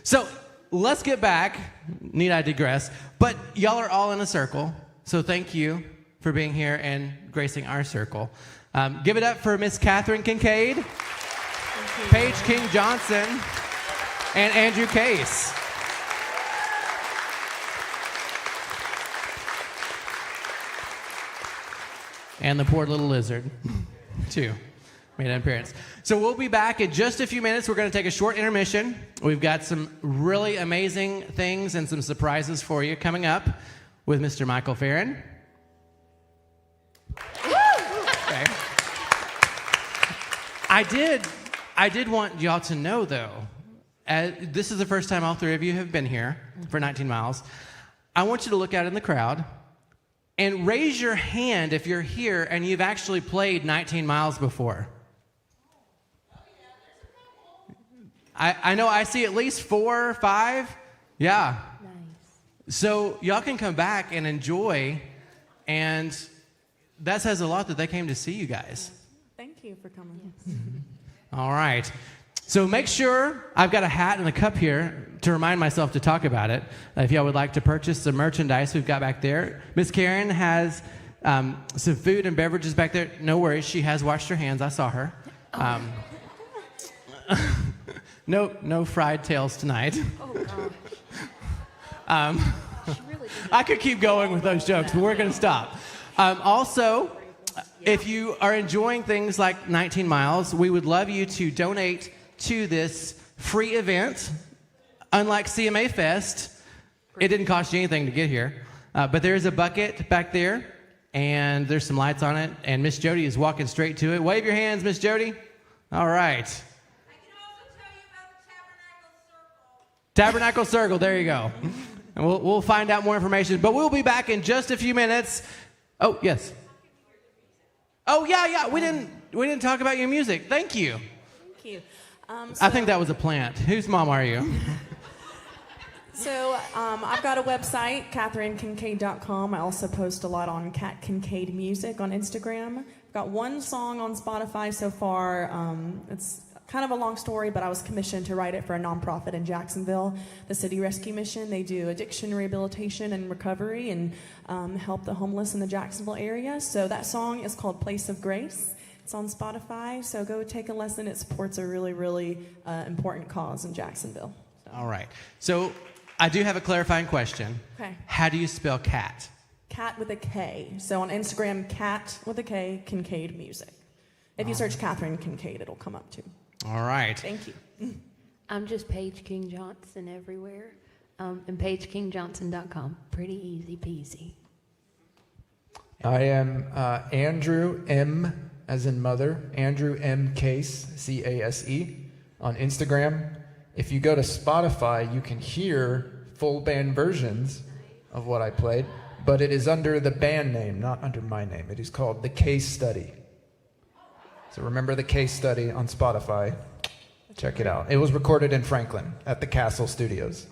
So let's get back. Need I digress? But y'all are all in a circle, so thank you for being here and gracing our circle. Give it up for Miss Catherine Kincaid, Paige King Johnson, and Andrew Case. And the poor little lizard, too, made an appearance. So we'll be back in just a few minutes. We're going to take a short intermission. We've got some really amazing things and some surprises for you coming up with Mr. Michael Farren. Okay. I did want y'all to know, though, this is the first time all three of you have been here for 19 miles. I want you to look out in the crowd and raise your hand if you're here and you've actually played 19 miles before. I know I see at least 4 or 5. Yeah. Nice. So y'all can come back and enjoy, and that says a lot that they came to see you guys. Thank you for coming. All right. So make sure, I've got a hat and a cup here to remind myself to talk about it. If y'all would like to purchase some merchandise we've got back there. Miss Karen has some food and beverages back there. No worries, she has washed her hands. I saw her. No fried tails tonight. Oh, gosh. I could keep going with those jokes, but we're going to stop. Also, if you are enjoying things like 19 miles, we would love you to donate to this free event. Unlike CMA Fest, it didn't cost you anything to get here. But there's a bucket back there, and there's some lights on it, and Miss Jody is walking straight to it. Wave your hands, Miss Jody. All right. I can also tell you about the Tabernacle Circle. Tabernacle Circle, there you go. And we'll find out more information. But we'll be back in just a few minutes. Oh, yes. Oh, yeah. We didn't talk about your music. Thank you. Thank you. I think that was a plant. Whose mom are you? So I've got a website, CatherineKincaid.com. I also post a lot on Cat Kincaid Music on Instagram. I've got one song on Spotify so far. It's kind of a long story, but I was commissioned to write it for a nonprofit in Jacksonville, the City Rescue Mission. They do addiction rehabilitation and recovery and help the homeless in the Jacksonville area. So that song is called Place of Grace. It's on Spotify, so go take a listen. It supports a really, really important cause in Jacksonville. All right. So I do have a clarifying question. Okay. How do you spell cat? Cat with a K. So on Instagram, Cat with a K, Kincaid Music. If you search Catherine Kincaid, it'll come up too. All right. Thank you. I'm just Paige King Johnson everywhere. And PaigeKingJohnson.com. Pretty easy peasy. I am Andrew M. as in mother, Andrew M. Case, C-A-S-E, on Instagram. If you go to Spotify, you can hear full band versions of what I played, but it is under the band name, not under my name. It is called The Case Study. So remember The Case Study on Spotify. Check it out. It was recorded in Franklin at the Castle Studios,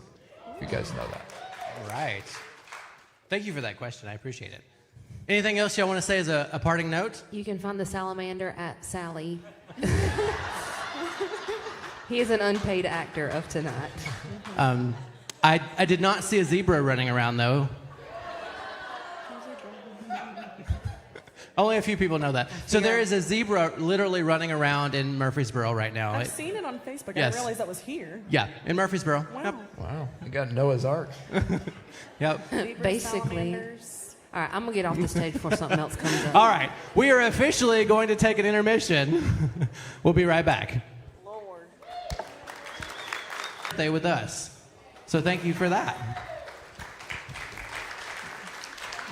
if you guys know that. All right. Thank you for that question. I appreciate it. Anything else y'all want to say as a parting note? You can find the salamander at Sally. He is an unpaid actor of tonight. I did not see a zebra running around, though. Only a few people know that. So there is a zebra literally running around in Murfreesboro right now. I've seen it on Facebook. Yes. I didn't realize that was here. Yeah, in Murfreesboro. Wow. Yep. Wow, you got Noah's Ark. Yep. Zebras, Basically. salamanders. All right, I'm going to get off the stage before something else comes up. All right. We are officially going to take an intermission. We'll be right back. Lord. Stay with us. So thank you for that.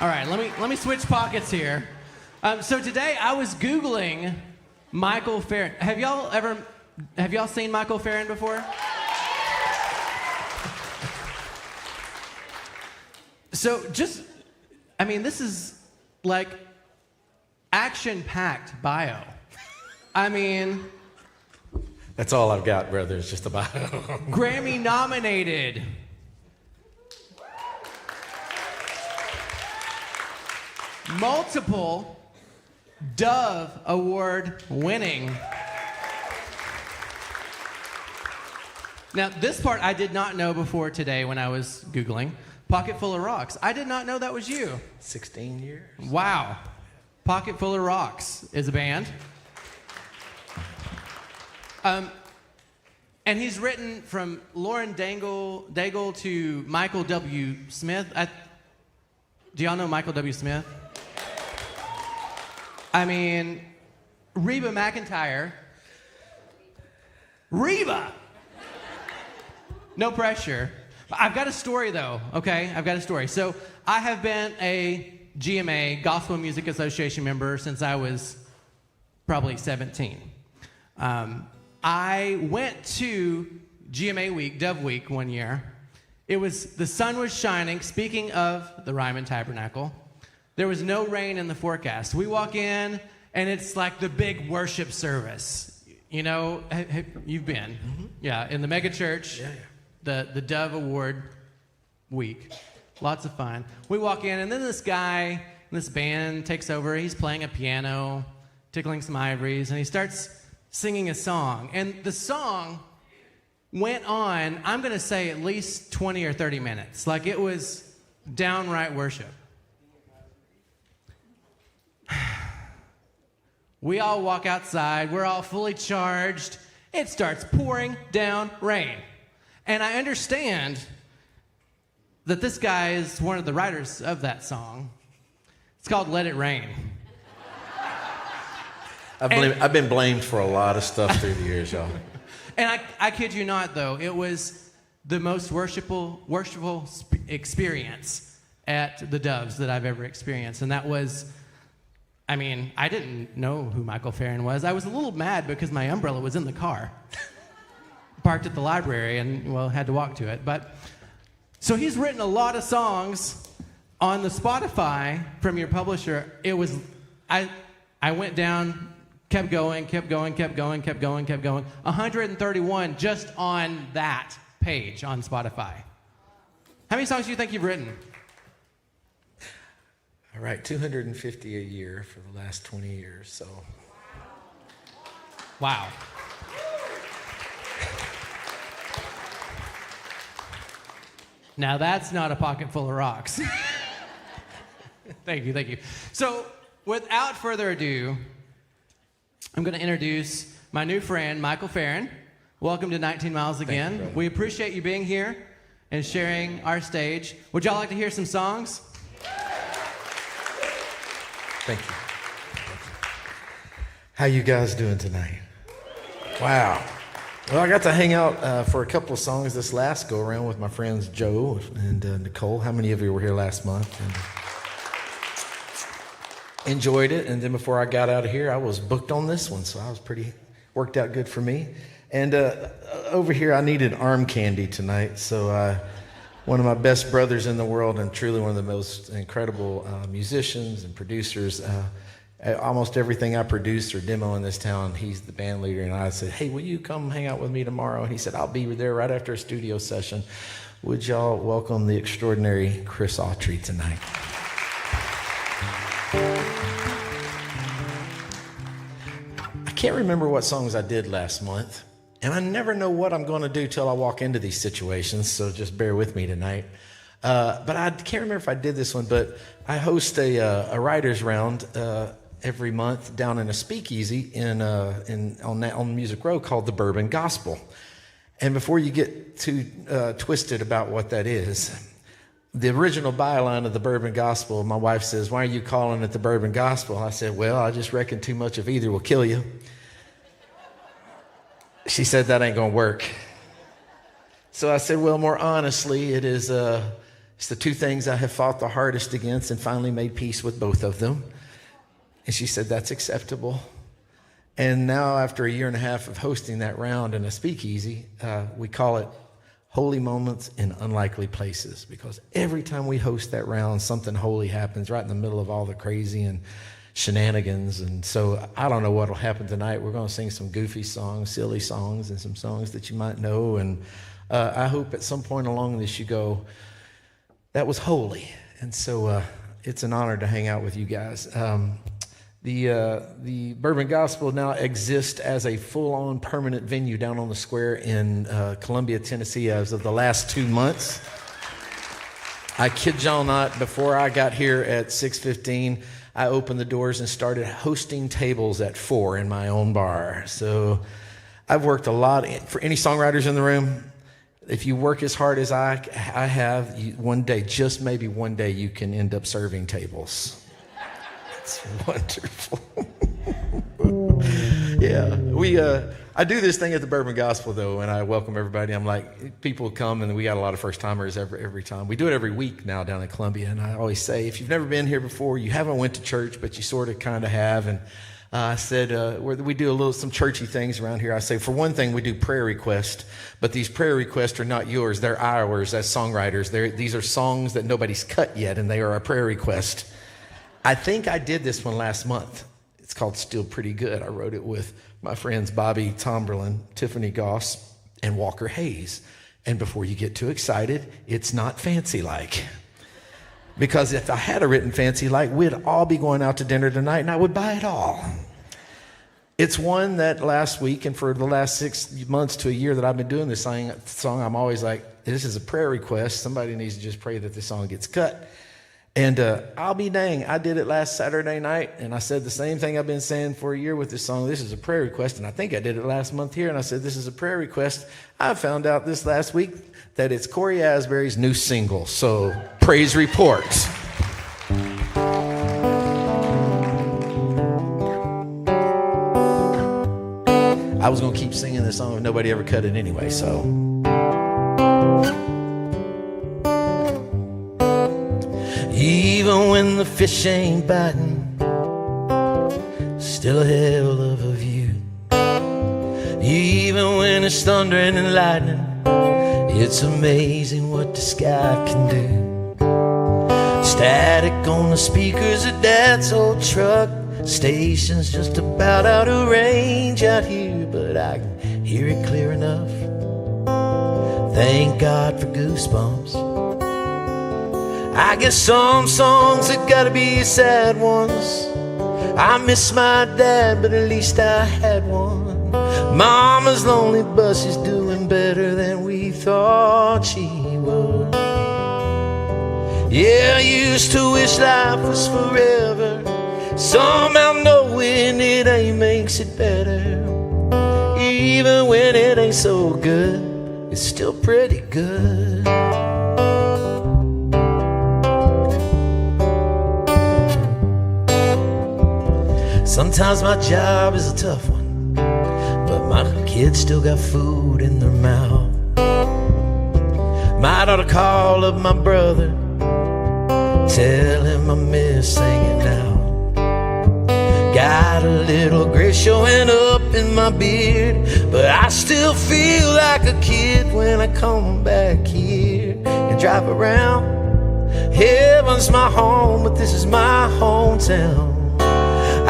All right, let me switch pockets here. So today I was Googling Michael Farren. Have y'all seen Michael Farren before? So this is like action-packed bio. I mean, That's all I've got, brother. It's just a bio. Grammy nominated. Multiple Dove Award winning. Now, this part I did not know before today when I was Googling. Pocket Full of Rocks. I did not know that was you. 16 years. Wow. Pocket Full of Rocks is a band. And he's written from Lauren Daigle to Michael W. Smith. Do y'all know Michael W. Smith? I mean, Reba McEntire. Reba! No pressure. I've got a story, though, okay? I've got a story. So I have been a GMA, Gospel Music Association member, since I was probably 17. I went to GMA Week, Dove Week, one year. The sun was shining. Speaking of the Ryman Tabernacle, there was no rain in the forecast. We walk in, and it's like the big worship service. You know, you've been. Mm-hmm. Yeah, in the mega church. Yeah. The Dove Award week. Lots of fun. We walk in, and then this guy, this band takes over. He's playing a piano, tickling some ivories, and he starts singing a song. And the song went on, I'm going to say at least 20 or 30 minutes. Like, it was downright worship. We all walk outside. We're all fully charged. It starts pouring down rain. And I understand that this guy is one of the writers of that song. It's called Let It Rain. I've been blamed for a lot of stuff through the years, y'all. And I kid you not, though, it was the most worshipful experience at the Doves that I've ever experienced. And that was, I mean, I didn't know who Michael Farren was. I was a little mad because my umbrella was in the car. Parked at the library and, well, had to walk to it. But so he's written a lot of songs on the Spotify from your publisher. It was, I went down, kept going. 131 just on that page on Spotify. How many songs do you think you've written? I write 250 a year for the last 20 years, so. Wow. Now that's not a pocket full of rocks. Thank you. So, without further ado, I'm going to introduce my new friend, Michael Farren. Welcome to 19 Miles again. Thank you, we appreciate you being here and sharing our stage. Would y'all like to hear some songs? Thank you. How you guys doing tonight? Wow. Well, I got to hang out for a couple of songs this last go around with my friends Joe and Nicole. How many of you were here last month? And enjoyed it. And then before I got out of here, I was booked on this one, so I was worked out good for me. And over here, I needed arm candy tonight, so one of my best brothers in the world and truly one of the most incredible musicians and producers. Almost everything I produce or demo in this town, he's the band leader. And I said, hey, will you come hang out with me tomorrow? And he said, I'll be there right after a studio session. Would y'all welcome the extraordinary Chris Autry tonight? I can't remember what songs I did last month. And I never know what I'm going to do till I walk into these situations, so just bear with me tonight. But I can't remember if I did this one, but I host a writer's round every month down in a speakeasy on Music Row called the Bourbon Gospel. And before you get too twisted about what that is, the original byline of the Bourbon Gospel, my wife says, why are you calling it the Bourbon Gospel? I said, well, I just reckon too much of either will kill you. She said, that ain't going to work. So I said, well, more honestly, it's the two things I have fought the hardest against and finally made peace with both of them. And she said, that's acceptable. And now after a year and a half of hosting that round in a speakeasy, we call it Holy Moments in Unlikely Places, because every time we host that round, something holy happens right in the middle of all the crazy. And shenanigans. And so I don't know what will happen tonight. We're going to sing some goofy songs, silly songs, and some songs that you might know. And I hope at some point along this you go, that was holy. And so it's an honor to hang out with you guys. The Bourbon Gospel now exists as a full-on permanent venue down on the square in Columbia, Tennessee, as of the last 2 months. I kid y'all not, before I got here at 6:15, I opened the doors and started hosting tables at 4 in my own bar. So I've worked a lot. For any songwriters in the room, if you work as hard as I have, one day, just maybe one day, you can end up serving tables. It's wonderful. Yeah, I do this thing at the Bourbon Gospel, though, and I welcome everybody. I'm like, people come, and we got a lot of first-timers every time. We do it every week now down in Columbia, and I always say, if you've never been here before, you haven't went to church, but you sort of kind of have, and I said, we do some churchy things around here. I say, for one thing, we do prayer requests, but these prayer requests are not yours. They're ours as songwriters. These are songs that nobody's cut yet, and they are a prayer request. I think I did this one last month. It's called Still Pretty Good. I wrote it with my friends Bobby Tomberlin, Tiffany Goss, and Walker Hayes. And before you get too excited, it's not fancy-like. Because if I had a written fancy-like, we'd all be going out to dinner tonight, and I would buy it all. It's one that last week and for the last 6 months to a year that I've been doing this song, I'm always like, this is a prayer request. Somebody needs to just pray that this song gets cut. And I'll be dang, I did it last Saturday night, and I said the same thing I've been saying for a year with this song. This is a prayer request, and I think I did it last month here, and I said this is a prayer request. I found out this last week that it's Corey Asbury's new single, so praise report. I was going to keep singing this song, but nobody ever cut it anyway, so... Even when the fish ain't biting, still a hell of a view. Even when it's thundering and lightning, it's amazing what the sky can do. Static on the speakers of Dad's old truck. Station's just about out of range out here, but I can hear it clear enough. Thank God for goosebumps. I guess some songs have gotta be sad ones. I miss my dad, but at least I had one. Mama's lonely, but she's doing better than we thought she would. Yeah, I used to wish life was forever. Somehow knowing it ain't makes it better. Even when it ain't so good, it's still pretty good. Sometimes my job is a tough one, but my kids still got food in their mouth. Might ought to call up my brother, tell him I miss hanging out. Got a little gray showing up in my beard, but I still feel like a kid when I come back here and drive around. Heaven's my home, but this is my hometown.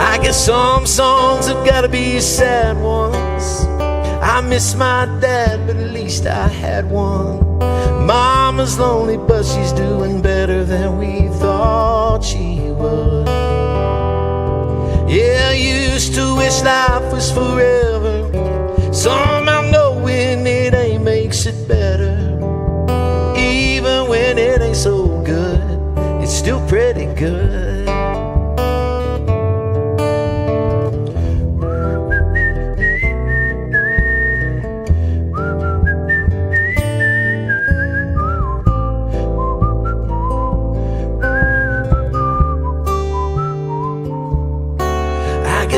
I guess some songs have gotta be sad ones. I miss my dad, but at least I had one. Mama's lonely, but she's doing better than we thought she would. Yeah, I used to wish life was forever. Somehow knowing it ain't makes it better. Even when it ain't so good, it's still pretty good.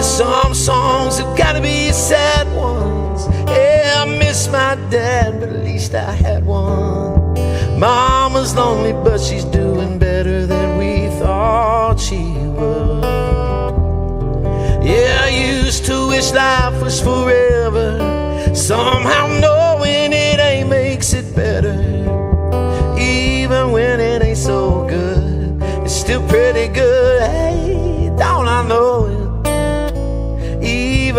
Some songs have gotta be sad ones. Yeah, I miss my dad, but at least I had one. Mama's lonely, but she's doing better than we thought she would. Yeah, I used to wish life was forever. Somehow knowing it ain't makes it better. Even when it ain't so good, it's still pretty good. Hey, don't I know?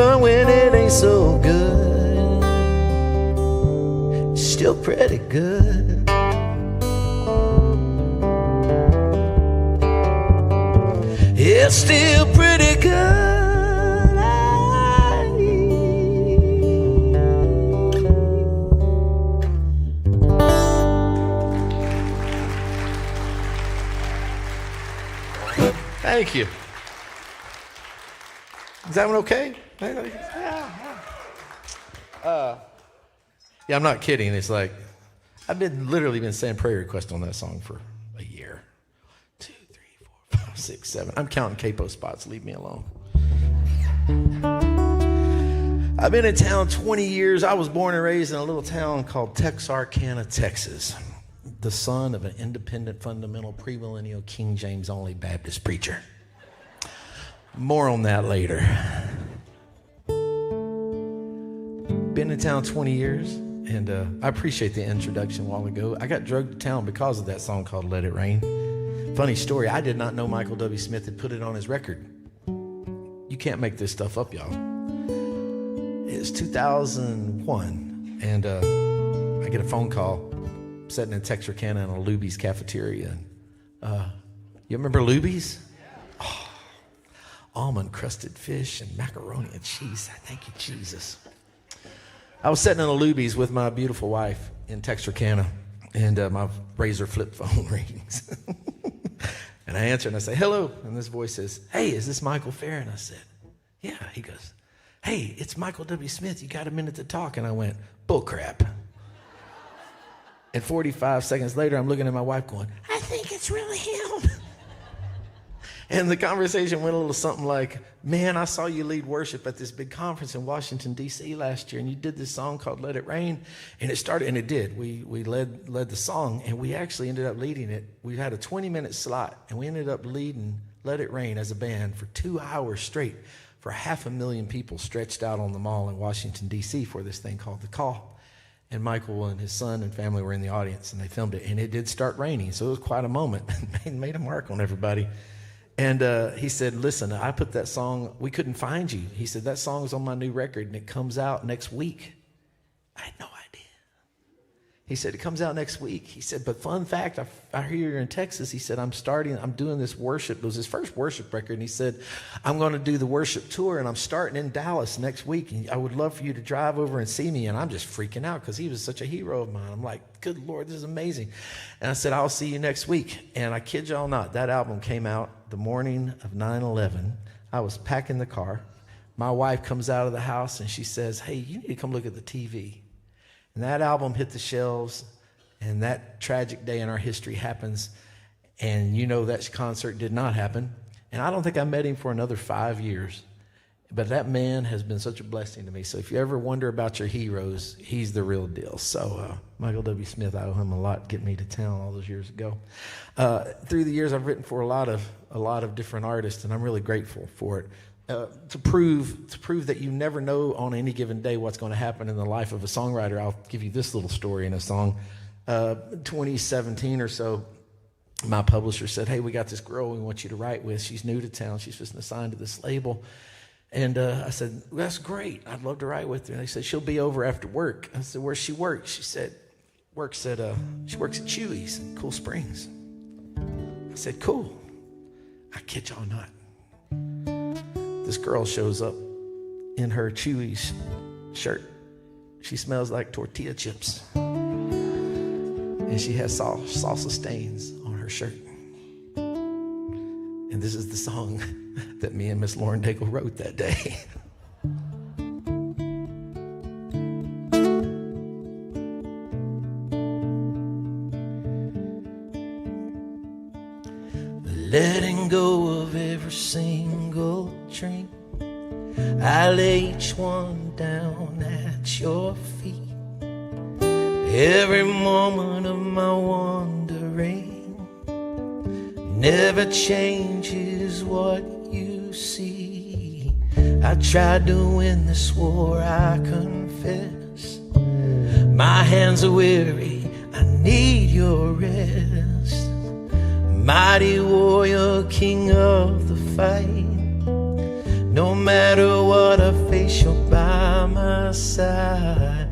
even when it ain't so good, it's still pretty good. It's still pretty good. Thank you. Is that one okay? Yeah, I'm not kidding. It's like, I've literally been saying prayer requests on that song for a year. 2, 3, 4, 5, 6, 7. I'm counting capo spots. Leave me alone. I've been in town 20 years. I was born and raised in a little town called Texarkana, Texas. The son of an independent, fundamental, premillennial, King James only Baptist preacher. More on that later. Been in town 20 years, and I appreciate the introduction a while ago. I got drugged to town because of that song called Let It Rain. Funny story, I did not know Michael W. Smith had put it on his record. You can't make this stuff up, y'all. It's 2001, and I get a phone call sitting in Texarkana in a Luby's cafeteria. And, you remember Luby's? Oh, almond-crusted fish and macaroni and cheese. Thank you, Jesus. I was sitting in a Luby's with my beautiful wife in Texarkana, and my razor flip phone rings. And I answer, and I say, hello. And this voice says, hey, is this Michael Farren? I said, yeah. He goes, hey, it's Michael W. Smith. You got a minute to talk? And I went, bull crap. And 45 seconds later, I'm looking at my wife going, I think it's really him. And the conversation went a little something like, man, I saw you lead worship at this big conference in Washington, D.C. last year, and you did this song called Let It Rain. And it started, and it did. We led the song, and we actually ended up leading it. We had a 20-minute slot, and we ended up leading Let It Rain as a band for 2 hours straight for 500,000 people stretched out on the mall in Washington, D.C. for this thing called The Call. And Michael and his son and family were in the audience, and they filmed it. And it did start raining, so it was quite a moment. It made a mark on everybody. And he said, listen, I put that song, we couldn't find you. He said, that song is on my new record, and it comes out next week. I had no idea. He said, it comes out next week. He said, but fun fact, I hear you're in Texas. He said, I'm doing this worship. It was his first worship record. And he said, I'm going to do the worship tour, and I'm starting in Dallas next week. And I would love for you to drive over and see me. And I'm just freaking out because he was such a hero of mine. I'm like, good Lord, this is amazing. And I said, I'll see you next week. And I kid y'all not, that album came out the morning of 9/11. I was packing the car. My wife comes out of the house, and she says, hey, you need to come look at the TV. And that album hit the shelves, and that tragic day in our history happens, and you know that concert did not happen. And I don't think I met him for another 5 years. But that man has been such a blessing to me. So if you ever wonder about your heroes, he's the real deal. So Michael W. Smith, I owe him a lot getting me to town all those years ago. Through the years, I've written for a lot of different artists, and I'm really grateful for it. To prove that you never know on any given day what's going to happen in the life of a songwriter, I'll give you this little story in a song. 2017 or so, my publisher said, hey, we got this girl we want you to write with. She's new to town. She's just assigned to this label. And I said, well, that's great. I'd love to write with her. And they said, she'll be over after work. I said, where's she work? She said, she works at Chewy's in Cool Springs. I said, cool. I kid y'all not. This girl shows up in her Chewy's shirt. She smells like tortilla chips. And she has salsa stains on her shirt. And this is the song that me and Miss Lauren Daigle wrote that day. Letting go of every single dream, I lay each one down at your feet. Every moment of my wandering never changes what you see. I tried to win this war, I confess. My hands are weary, I need your rest. Mighty warrior, king of the fight. No matter what I face, place, you're by my side.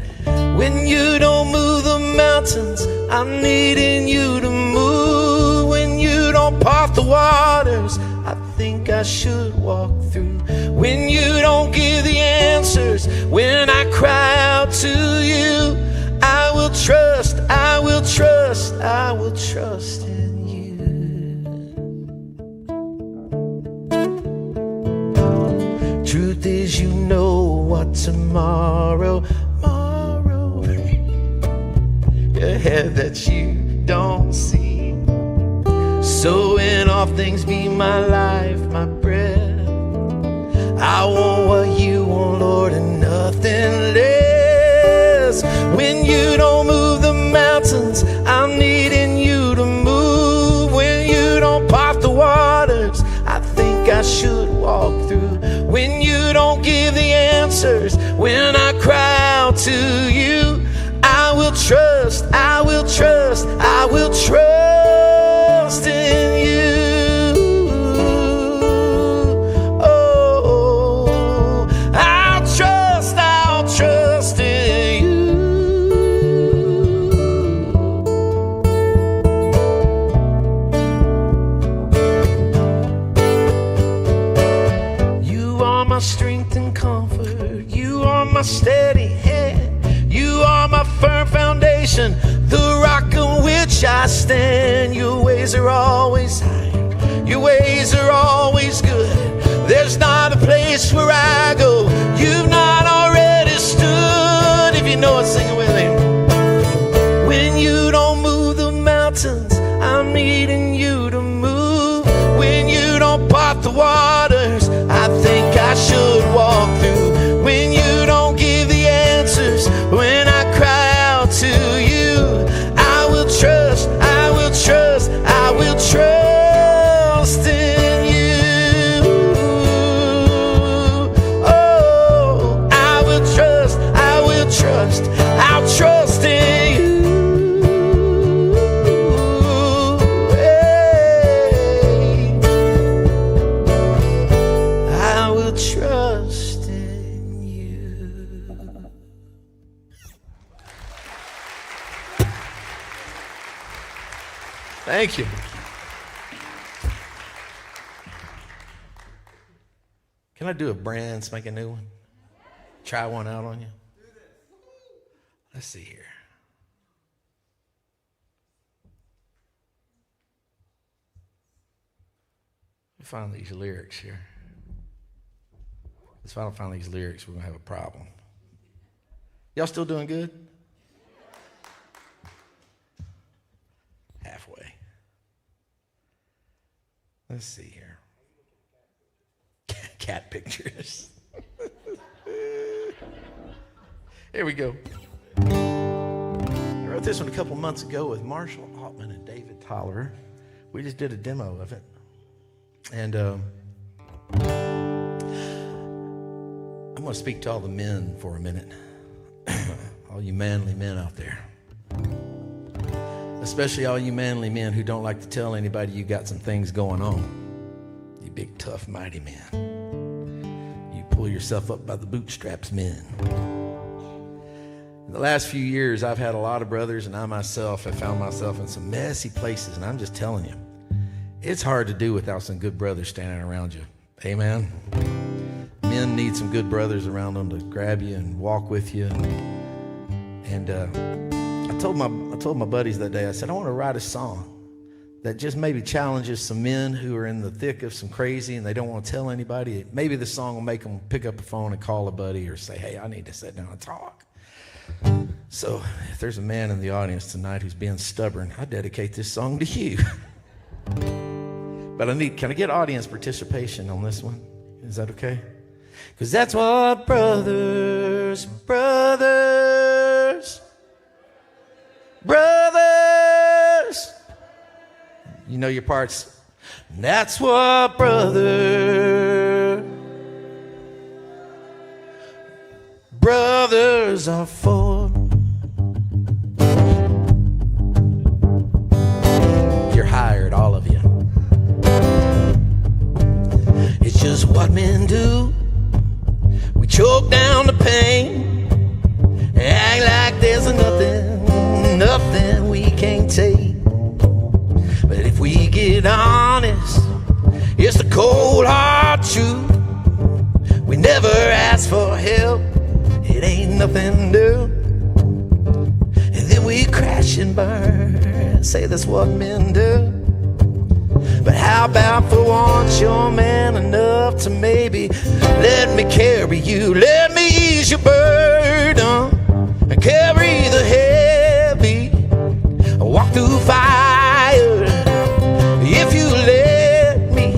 When you don't move the mountains, I'm needing you to move. When you don't part the waters, I think I should walk through. When you don't give the answers, when I cry out to you, I will trust, I will trust, I will trust in you. Truth is, you know what tomorrow ahead that you don't see. So in all things be my life, my breath. I want what you want, Lord, and nothing less. When you don't move the mountains, I'm needing you to move. When you don't part the waters, I think I should walk through. When you don't give the answers, when I cry out to you, I will trust, I will trust, I will trust in you. Oh, I'll trust in you. You are my strength and comfort. You are my steady hand. You are my firm foundation, the rock on which I stand. Your ways are always higher, your ways are always good. There's not a place where I go you've not already stood. If you know it, sing it with me. When you don't move the mountains, I'm needing you to move. When you don't part the waters, I think I should walk through. When you don't give the answers, when I cry out to you, I will trust, I will trust, I will trust in you. Oh, I will trust, I will trust, I'll trust in you. Hey, I will trust in you. Thank you. Can I do a Brands, make a new one? Try one out on you? Let's see here. Let me find these lyrics here. If I don't find these lyrics, we're going to have a problem. Y'all still doing good? Halfway. Let's see here. Cat pictures. Here we go. I wrote this one a couple months ago with Marshall Altman and David Tolliver. We just did a demo of it. And I'm going to speak to all the men for a minute. All you manly men out there. Especially all you manly men who don't like to tell anybody you got some things going on. You big, tough, mighty men. You pull yourself up by the bootstraps, men. In the last few years, I've had a lot of brothers, and I myself have found myself in some messy places, and I'm just telling you, it's hard to do without some good brothers standing around you. Amen? Men need some good brothers around them to grab you and walk with you. And I told my buddies that day, I said, I want to write a song that just maybe challenges some men who are in the thick of some crazy and they don't want to tell anybody. Maybe the song will make them pick up the phone and call a buddy or say, hey, I need to sit down and talk. So if there's a man in the audience tonight who's being stubborn, I dedicate this song to you. But can I get audience participation on this one? Is that okay? Because that's what brothers, you know your parts. That's what brothers are for. You're hired, all of you. It's just what men do. We choke down the pain, act like there's nothing we can't take. But if we get honest, it's the cold hard truth. We never ask for help, it ain't nothing new. And then we crash and burn, say that's what men do. But how about for once you're man enough to maybe let me carry you, let me ease your burden and carry the heavy, walk through fire. If you let me,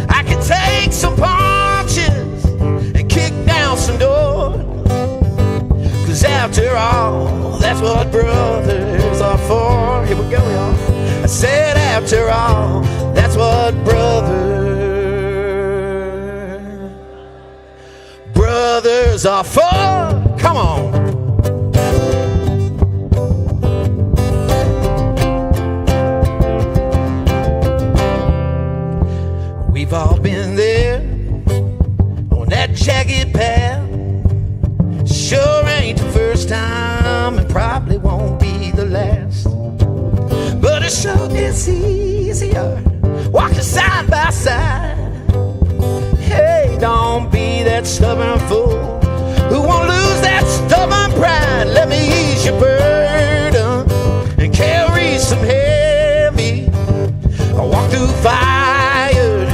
I can take some punches and kick down some doors. 'Cause after all, that's what brothers are for. Here we go, y'all. I said after all, that's what brothers are for. Come on. We've all been there on that jagged path. Sure ain't the first time and probably won't be the last. But it sure gets easier walking side by side. Hey, don't be that stubborn fool who won't lose that stubborn pride. Let me ease your burden and carry some heavy. I walk through fire.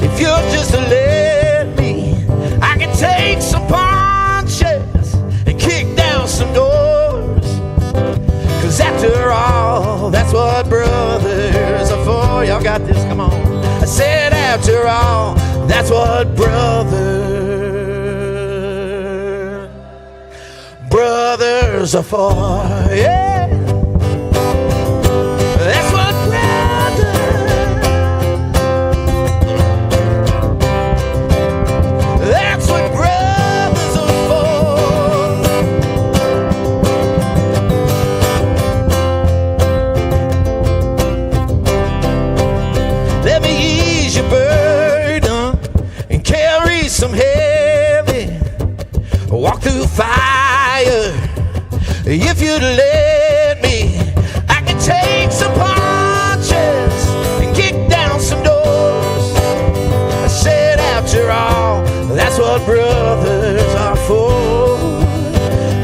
If you'll just let me, I can take some punches and kick down some doors. 'Cause after all, that's what brothers are for. Y'all got this, come on. I said after all, that's what brothers are for. Yeah. That's what brothers are for. Let me ease your burden and carry some heavy. Walk through fire. If you'd let me, I can take some punches and kick down some doors. I said after all, that's what brothers are for.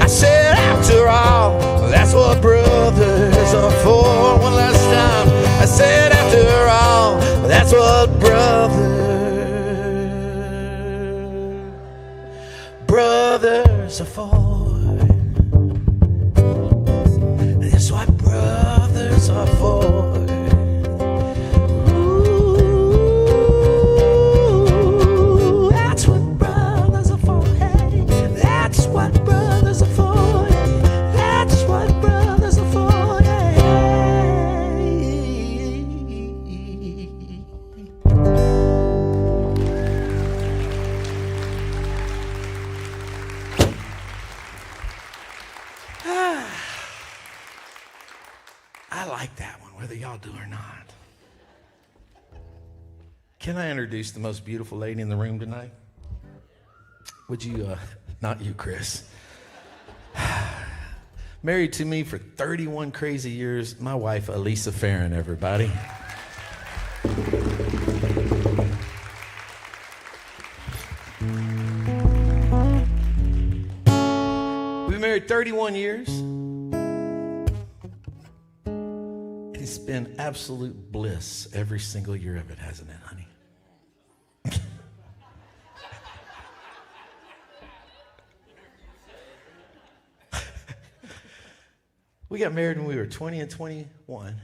I said after all, that's what brothers are for. One last time. I said after all, that's what brothers are for. That's what brothers are for. Ooh, that's what brothers are for. Hey, that's what brothers are for. That's what brothers are for. Hey. I like that one, whether y'all do or not. Can I introduce the most beautiful lady in the room tonight? Would you, not you, Chris. Married to me for 31 crazy years, my wife, Michael Farren, everybody. We've been married 31 years. It's been absolute bliss every single year of it, hasn't it, honey? We got married when we were 20 and 21.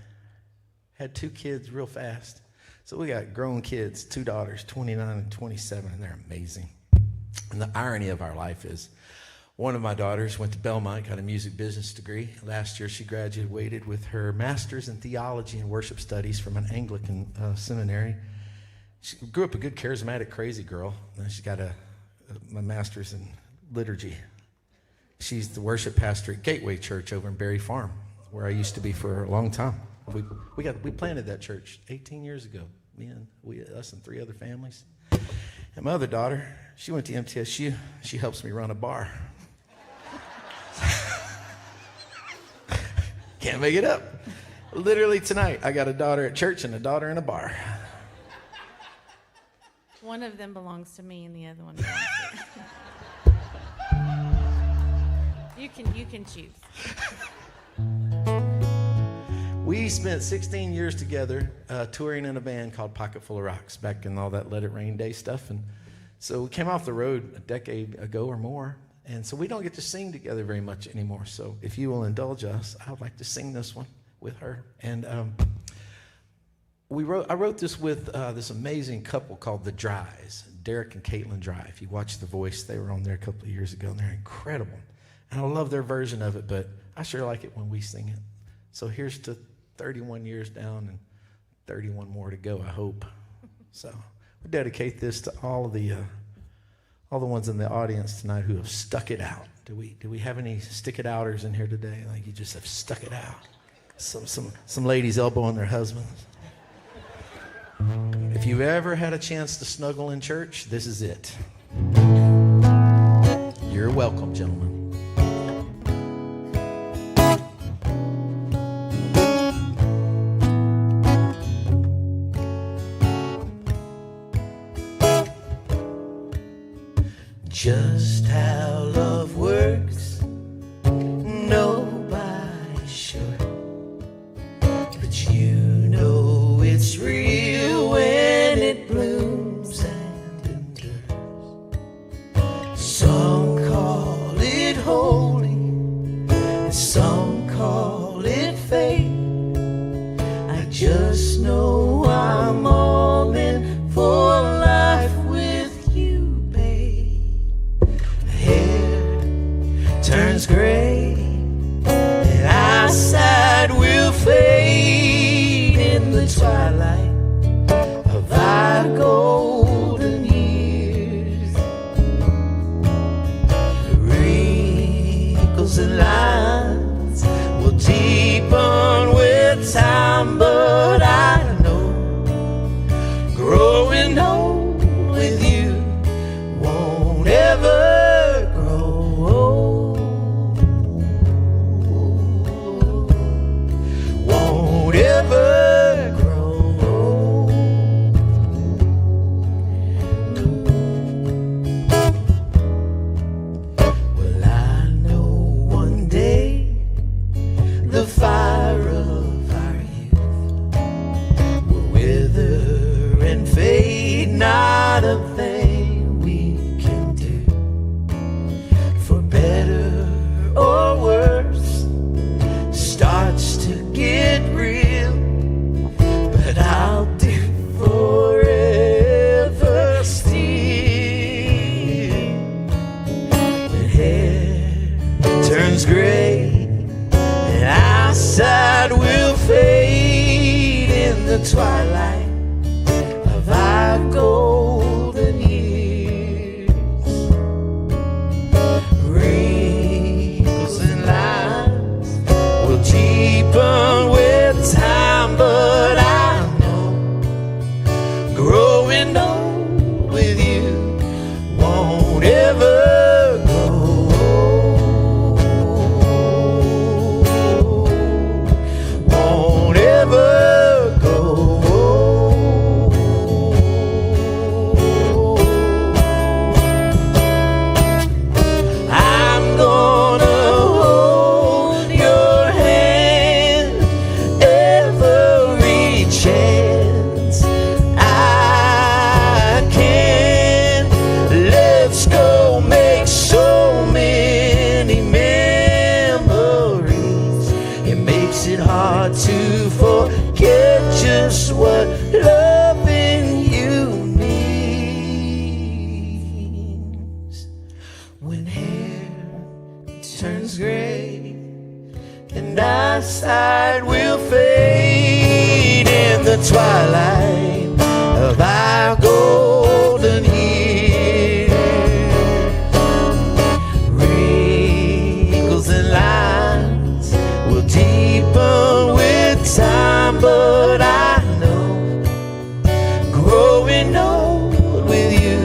Had 2 kids real fast. So we got grown kids, 2 daughters, 29 and 27, and they're amazing. And the irony of our life is one of my daughters went to Belmont, got a music business degree. Last year she graduated with her master's in theology and worship studies from an Anglican seminary. She grew up a good, charismatic, crazy girl. Now she's got a master's in liturgy. She's the worship pastor at Gateway Church over in Berry Farm, where I used to be for a long time. We planted that church 18 years ago. Us and 3 other families. And my other daughter, she went to MTSU. She helps me run a bar. Can't make it up. Literally tonight, I got a daughter at church and a daughter in a bar. One of them belongs to me and the other one belongs to you. You can choose. We spent 16 years together touring in a band called Pocket Full of Rocks back in all that Let It Rain Day stuff. And so we came off the road a decade ago or more. And so we don't get to sing together very much anymore. So if you will indulge us, I would like to sing this one with her. And I wrote this with this amazing couple called the Drys, Derek and Caitlin Dry. If you watch The Voice, they were on there a couple of years ago, and they're incredible. And I love their version of it, but I sure like it when we sing it. So here's to 31 years down and 31 more to go, I hope. So we dedicate this to all the ones in the audience tonight who have stuck it out. Do we have any stick it outers in here today? Like you just have stuck it out. Some ladies elbowing their husbands. If you've ever had a chance to snuggle in church, this is it. You're welcome, gentlemen. Just how love works, nobody's sure. But you know it's real when it blooms and endures. Some call it holy, some call it fate. I just know I'm all in for life with you, babe. Hair turns gray, and eyesight will fade in the twilight of our golden years. Wrinkles and lines will deepen with time, but I know growing old with you won't ever grow old. Won't ever grow old. Well, I know one day the fire of our youth will wither and fade, not a thing we can do for better or worse starts to get real, but I'll do forever still. When hair turns gray and eyesight will fade in the twilight of our golden years. Wrinkles and lines will deepen with time, but I know growing old with you won't ever grow old. Won't ever grow old. I'm gonna hold your hand every chance I can. Let's go make so many memories. It makes it hard to forget just what loving you means. When hair turns gray and eyesight will fade in the twilight of our golden years. Wrinkles and lines will deepen with time, but I know growing old with you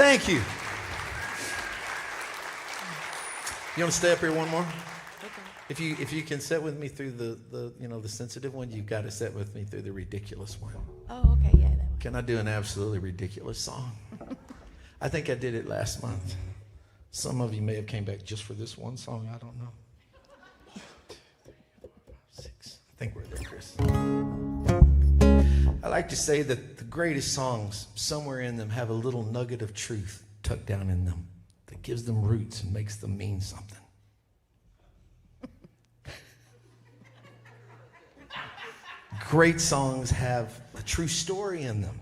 Thank you. You want to stay up here one more? Okay. If you can sit with me through the sensitive one, you've got to sit with me through the ridiculous one. Oh, okay, yeah. That one. Can I do an absolutely ridiculous song? I think I did it last month. Some of you may have came back just for this one song. I don't know. 1, 2, 3, 4, 5, 6. I think we're there, Chris. I like to say that the greatest songs, somewhere in them, have a little nugget of truth tucked down in them that gives them roots and makes them mean something. Great songs have a true story in them.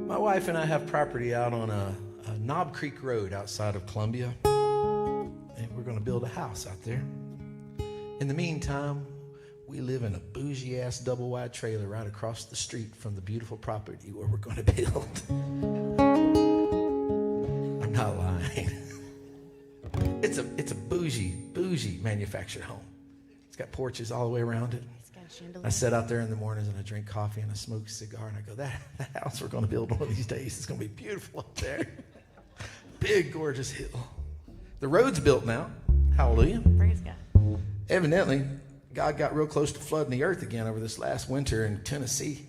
My wife and I have property out on a Knob Creek Road outside of Columbia, and we're going to build a house out there. In the meantime, we live in a bougie-ass double-wide trailer right across the street from the beautiful property where we're going to build. I'm not lying. It's a bougie manufactured home. It's got porches all the way around it. I sit out there in the mornings and I drink coffee and I smoke a cigar and I go, that house we're going to build one of these days is going to be beautiful up there. Big, gorgeous hill. The road's built now. Hallelujah. Praise God. Evidently, God got real close to flooding the earth again over this last winter in Tennessee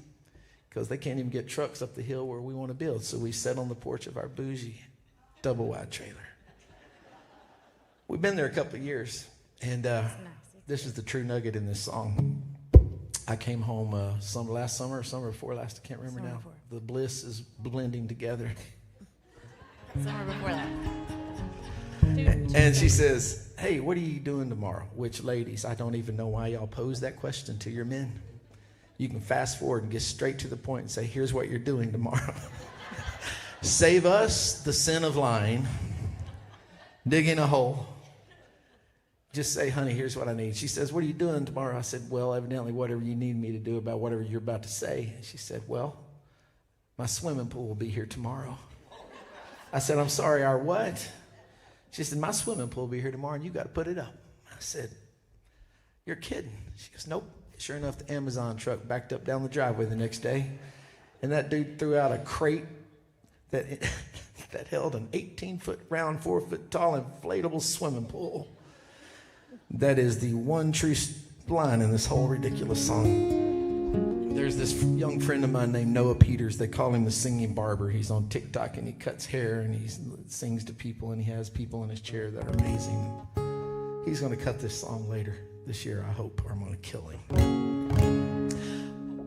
because they can't even get trucks up the hill where we want to build. So we sat on the porch of our bougie double-wide trailer. We've been there a couple of years, and this is the true nugget in this song. I came home last summer or summer before last. I can't remember now. Before. The bliss is blending together. Summer before that. And she says, hey, what are you doing tomorrow? Which ladies, I don't even know why y'all pose that question to your men. You can fast forward and get straight to the point and say, here's what you're doing tomorrow. Save us the sin of lying, digging a hole. Just say, honey, here's what I need. She says, what are you doing tomorrow? I said, well, evidently whatever you need me to do about whatever you're about to say. And she said, well, my swimming pool will be here tomorrow. I said, I'm sorry, our what? She said, my swimming pool will be here tomorrow and you got to put it up. I said, you're kidding. She goes, nope. Sure enough, the Amazon truck backed up down the driveway the next day. And that dude threw out a crate that held an 18-foot round, 4-foot tall inflatable swimming pool. That is the one true line in this whole ridiculous song. There's this young friend of mine named Noah Peters. They call him the singing barber. He's on TikTok and he cuts hair and he sings to people and he has people in his chair that are amazing. He's going to cut this song later this year, I hope, or I'm going to kill him.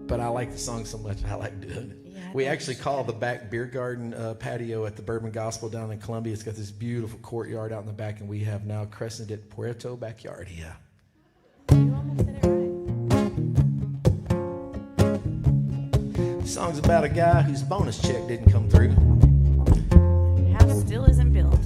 But I like the song so much, I like doing it. Yeah, we actually call the back beer garden patio at the Bourbon Gospel down in Columbia. It's got this beautiful courtyard out in the back, and we have now christened it Puerto Backyardia. You almost did it right. The song's about a guy whose bonus check didn't come through. House still isn't built.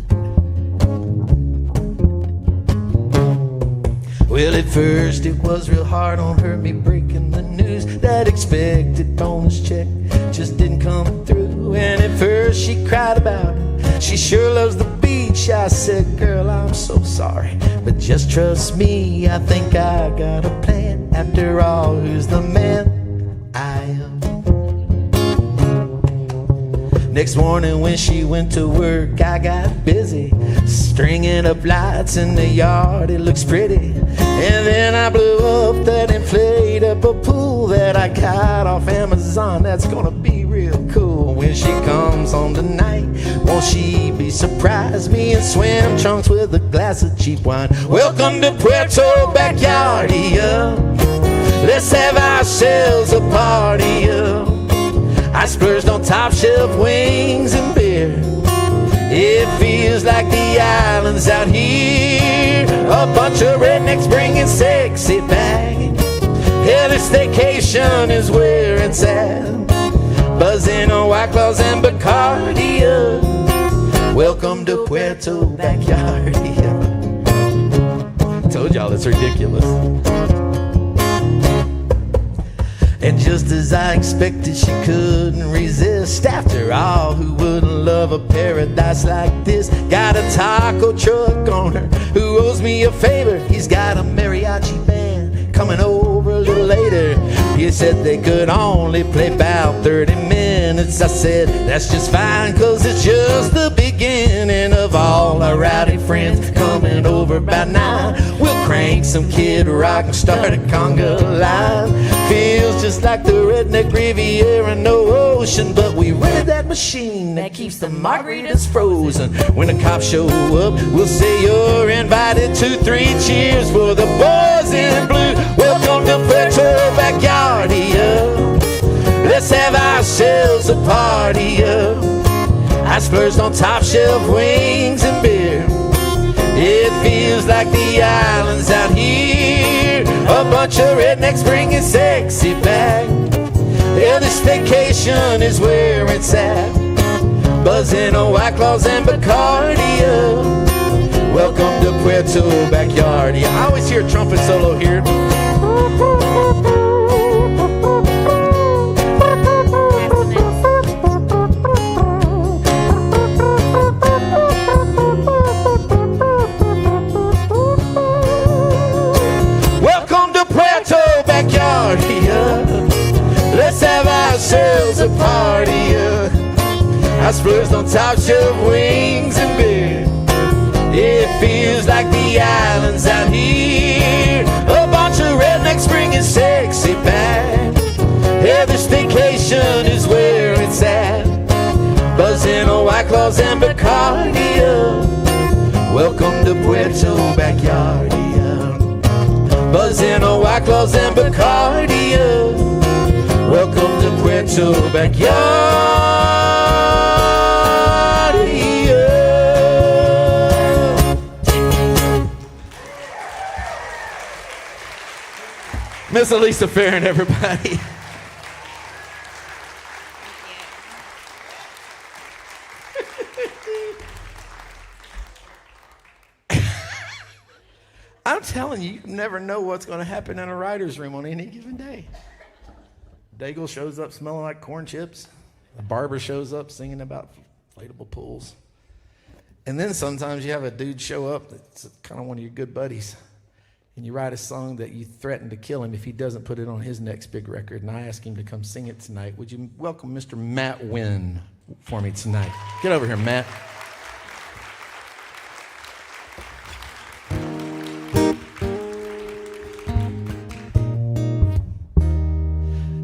Well, at first it was real hard on her, me breaking the news. That expected bonus check just didn't come through. And at first she cried about it. She sure loves the beach. I said, girl, I'm so sorry, but just trust me, I think I got a plan. After all, who's the man? I am. Next morning when she went to work, I got busy stringing up lights in the yard. It looks pretty. And then I blew up that inflatable pool that I got off Amazon. That's gonna be real cool. When she comes home tonight, won't she be surprised? Me in swim trunks with a glass of cheap wine. Welcome to Puerto Backyardia. Let's have ourselves a party. I splurged on top shelf wings and beer. It feels like the islands out here. A bunch of rednecks bringing sexy back. Yeah, this vacation is where it's at. Buzzing on White Claws and Bacardi. Welcome to Puerto Backyardia. Told y'all it's ridiculous. And just as I expected, she couldn't resist. After all, who wouldn't love a paradise like this? Got a taco truck on her who owes me a favor. He's got a mariachi band coming over a little later. He said they could only play about 30 minutes. I said, that's just fine, cause it's just the beginning of all our rowdy friends coming over by 9. We'll crank some Kid Rock and start a conga line. Feels just like the redneck Riviera, no ocean, but we rented that machine that keeps the margaritas frozen. When the cops show up, we'll say you're invited to 3 cheers for the boys in blue. Welcome to Puerto Backyardia. Let's have ourselves a party. I splurged on top shelf wings and beer. It feels like the islands out here. A bunch of rednecks bringing sexy back. Yeah, this vacation is where it's at. Buzzing on White Claws and Bacardi. Welcome to Puerto Backyardia. I always hear a trumpet solo here. Welcome to Puerto Backyardia. Let's have ourselves a party. I splurged on top shelf wings and beer. It feels like the islands out here. A bunch of rednecks bringing sexy back. Yeah, this vacation is where it's at. Buzzing on White Claws and Bacardi. Welcome to Puerto Backyardia. Buzzing on White Claws and Bacardi. Welcome to Puerto Backyardia. Miss Elisa Farren, everybody. I'm telling you, you never know what's going to happen in a writer's room on any given day. Daigle shows up smelling like corn chips. The barber shows up singing about inflatable pools. And then sometimes you have a dude show up that's kind of one of your good buddies. And you write a song that you threaten to kill him if he doesn't put it on his next big record. And I ask him to come sing it tonight. Would you welcome Mr. Matt Wynn for me tonight? Get over here, Matt.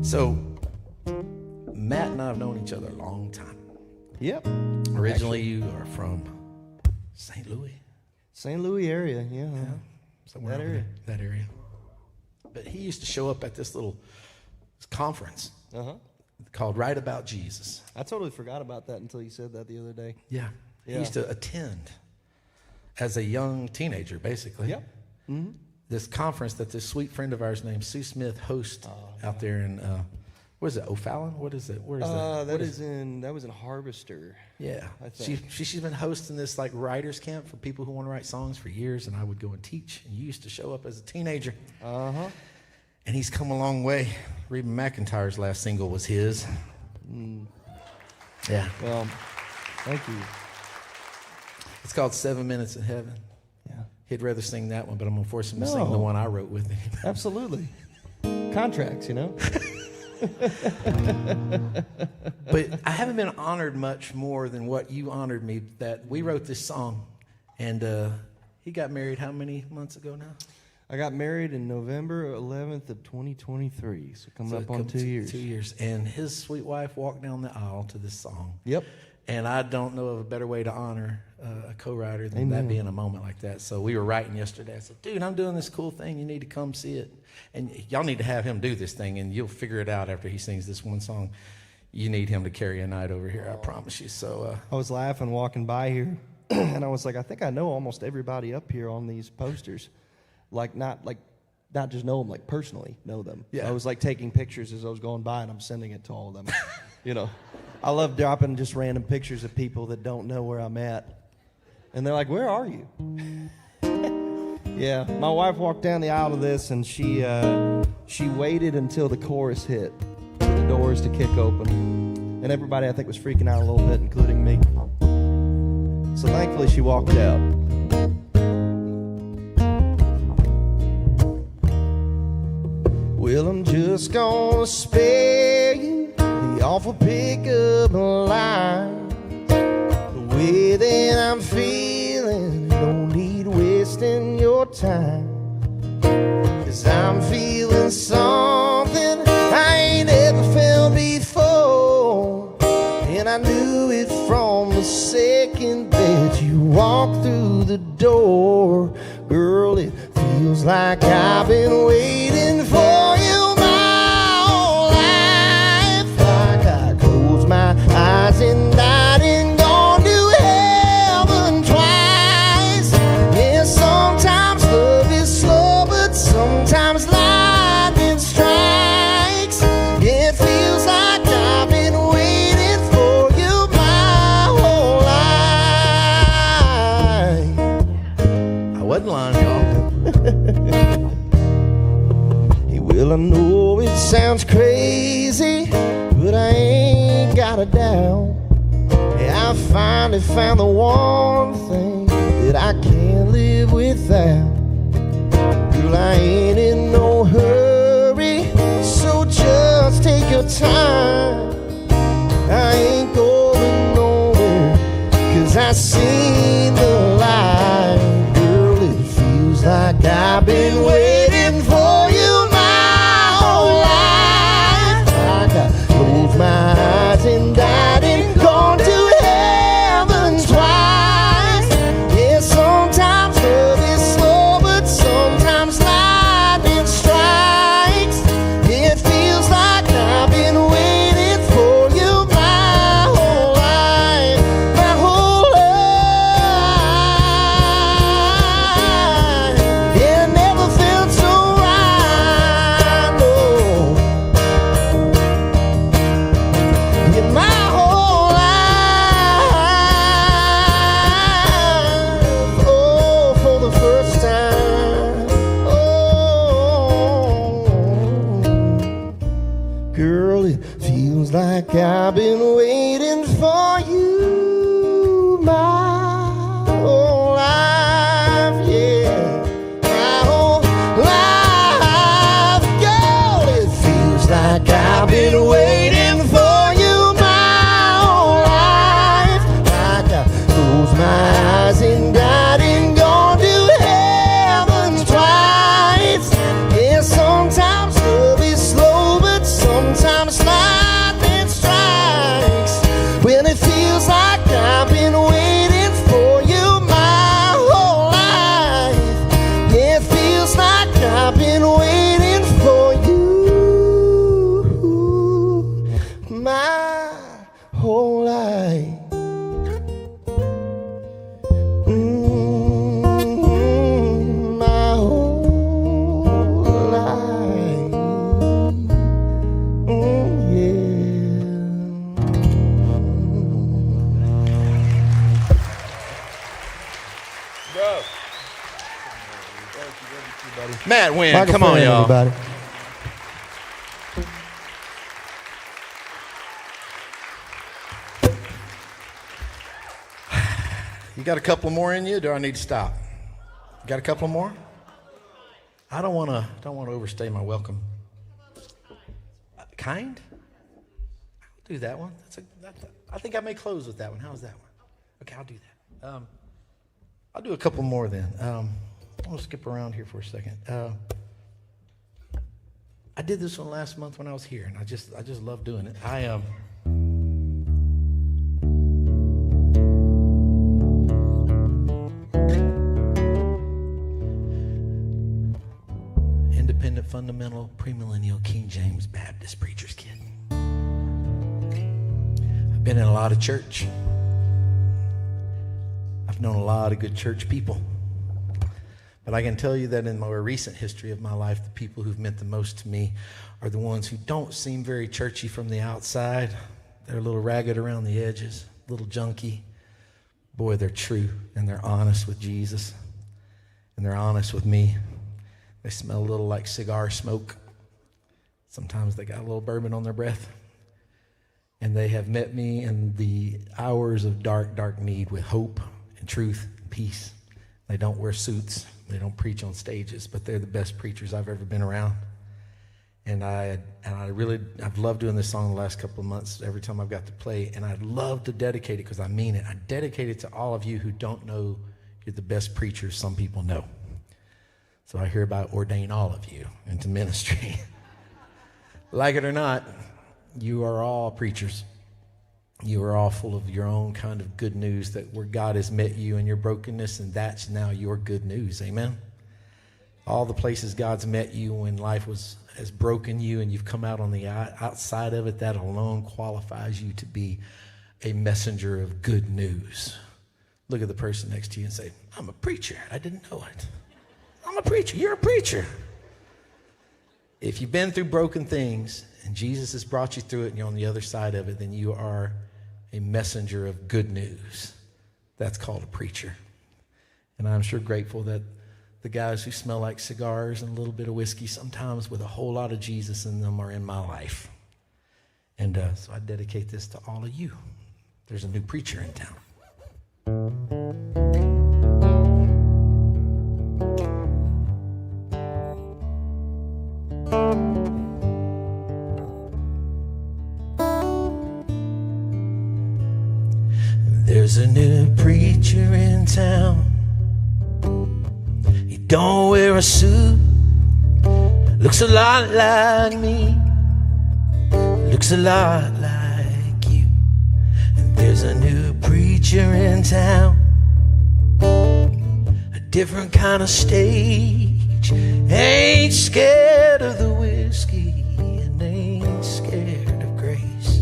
So, Matt and I have known each other a long time. Yep. Originally, you are from St. Louis. St. Louis area, yeah. Somewhere That over area. there, that area. But he used to show up at this little conference called Write About Jesus. I totally forgot about that until you said that the other day. Yeah. He Yeah. used to attend as a young teenager, basically. Yep. Mm-hmm. This conference that this sweet friend of ours named Sue Smith hosts out there in, what is it, O'Fallon? What is it? Where is that? That was in Harvester. Yeah. I think. She's been hosting this like writers camp for people who want to write songs for years, and I would go and teach. And you used to show up as a teenager. Uh-huh. And he's come a long way. Reba McEntire's last single was his. Yeah. Well, thank you. It's called 7 Minutes in Heaven. Yeah. He'd rather sing that one, but I'm going to force him to sing the one I wrote with him. Absolutely. Contracts, you know? But I haven't been honored much more than what you honored me, that we wrote this song. And he got married how many months ago now? I got married in November 11th of 2023, so coming up on 2 years. 2 years. And his sweet wife walked down the aisle to this song. Yep. And I don't know of a better way to honor a co-writer than Amen. that being a moment like that. So we were writing yesterday. I said, dude, I'm doing this cool thing. You need to come see it. And y'all need to have him do this thing, and you'll figure it out after he sings this one song. You need him to carry a night over here, I promise you. So I was laughing walking by here, and I was like, I think I know almost everybody up here on these posters. Not just know them, like personally know them. Yeah. I was like taking pictures as I was going by, and I'm sending it to all of them. You know, I love dropping just random pictures of people that don't know where I'm at, and they're like, "Where are you?" Yeah, my wife walked down the aisle to this, and she waited until the chorus hit for the doors to kick open, and everybody I think was freaking out a little bit, including me. So thankfully, she walked out. Well, I'm just just gonna spare you the awful pickup line. The way that I'm feeling, no need wasting your time. 'Cause I'm feeling something I ain't ever felt before. And I knew it from the second that you walked through the door. Girl, it feels like I've been waiting for you my whole life. Like I close my eyes and I didn't gone to heaven twice. Yeah, sometimes love is slow, but sometimes lightning strikes. Yeah, it feels like I've been waiting for you my whole life. I wasn't lying, y'all. Hey, well, I know it sounds crazy, but I ain't got a doubt. Yeah, I finally found the one thing that I can't live without. Girl, I ain't in no hurry, so just take your time. I ain't going nowhere, 'cause I seen the light. Girl, it feels like I've been waiting for you my whole life. Like I closed my eyes and I didn't gone to heaven twice. Yeah, sometimes love is slow, but sometimes lightning strikes. Yeah, it feels like I've been waiting for you my whole life, my whole life. Yeah, it never felt so right, no. Yeah, my whole life. Oh, for the first time. Oh, girl, it feels like I've been waiting for you my whole life. Yeah, my whole life. Girl, it feels like I've been waiting for you my whole life. Like I close my eyes and I didn't gone to heaven twice. Yeah, sometimes love is slow, but sometimes lightning strikes. When it feels like I've been waiting for you my whole life. Yeah, it feels like I've been waiting for you my whole life. My whole life. Yeah. Matt Wynn, Michael come on, Farren, y'all. everybody. You got a couple more in you, or do I need to stop? You got a couple more? I don't want to overstay my welcome. Kind? I'll do that one. I think I may close with that one. How's that one? Okay, I'll do that. I'll do a couple more then. I'll skip around here for a second. I did this one last month when I was here, and I just love doing it. Independent, fundamental, premillennial, King James Baptist preacher's kid. I've been in a lot of church. I've known a lot of good church people. But I can tell you that in my recent history of my life, the people who've meant the most to me are the ones who don't seem very churchy from the outside. They're a little ragged around the edges, a little junky. Boy, they're true, and they're honest with Jesus, and they're honest with me. They smell a little like cigar smoke. Sometimes they got a little bourbon on their breath. And they have met me in the hours of dark, dark need with hope and truth and peace. They don't wear suits. They don't preach on stages, but they're the best preachers I've ever been around. And I've loved doing this song the last couple of months every time I've got to play, and I'd love to dedicate it because I mean it. I dedicate it to all of you who don't know you're the best preachers some people know. So I hereby ordain all of you into ministry. Like it or not, you are all preachers. You are all full of your own kind of good news that where God has met you in your brokenness, and that's now your good news. Amen? All the places God's met you when life has broken you and you've come out on the outside of it, that alone qualifies you to be a messenger of good news. Look at the person next to you and say, I'm a preacher. I didn't know it. I'm a preacher. You're a preacher. If you've been through broken things and Jesus has brought you through it and you're on the other side of it, then you are a messenger of good news. That's called a preacher. And I'm sure grateful that the guys who smell like cigars and a little bit of whiskey, sometimes with a whole lot of Jesus in them, are in my life. And so I dedicate this to all of you. There's a new preacher in town. There's a new preacher in town. He don't wear a suit. Looks a lot like me. Looks a lot like you. And there's a new preacher in town. A different kind of stage. Ain't scared of the whiskey and ain't scared of grace.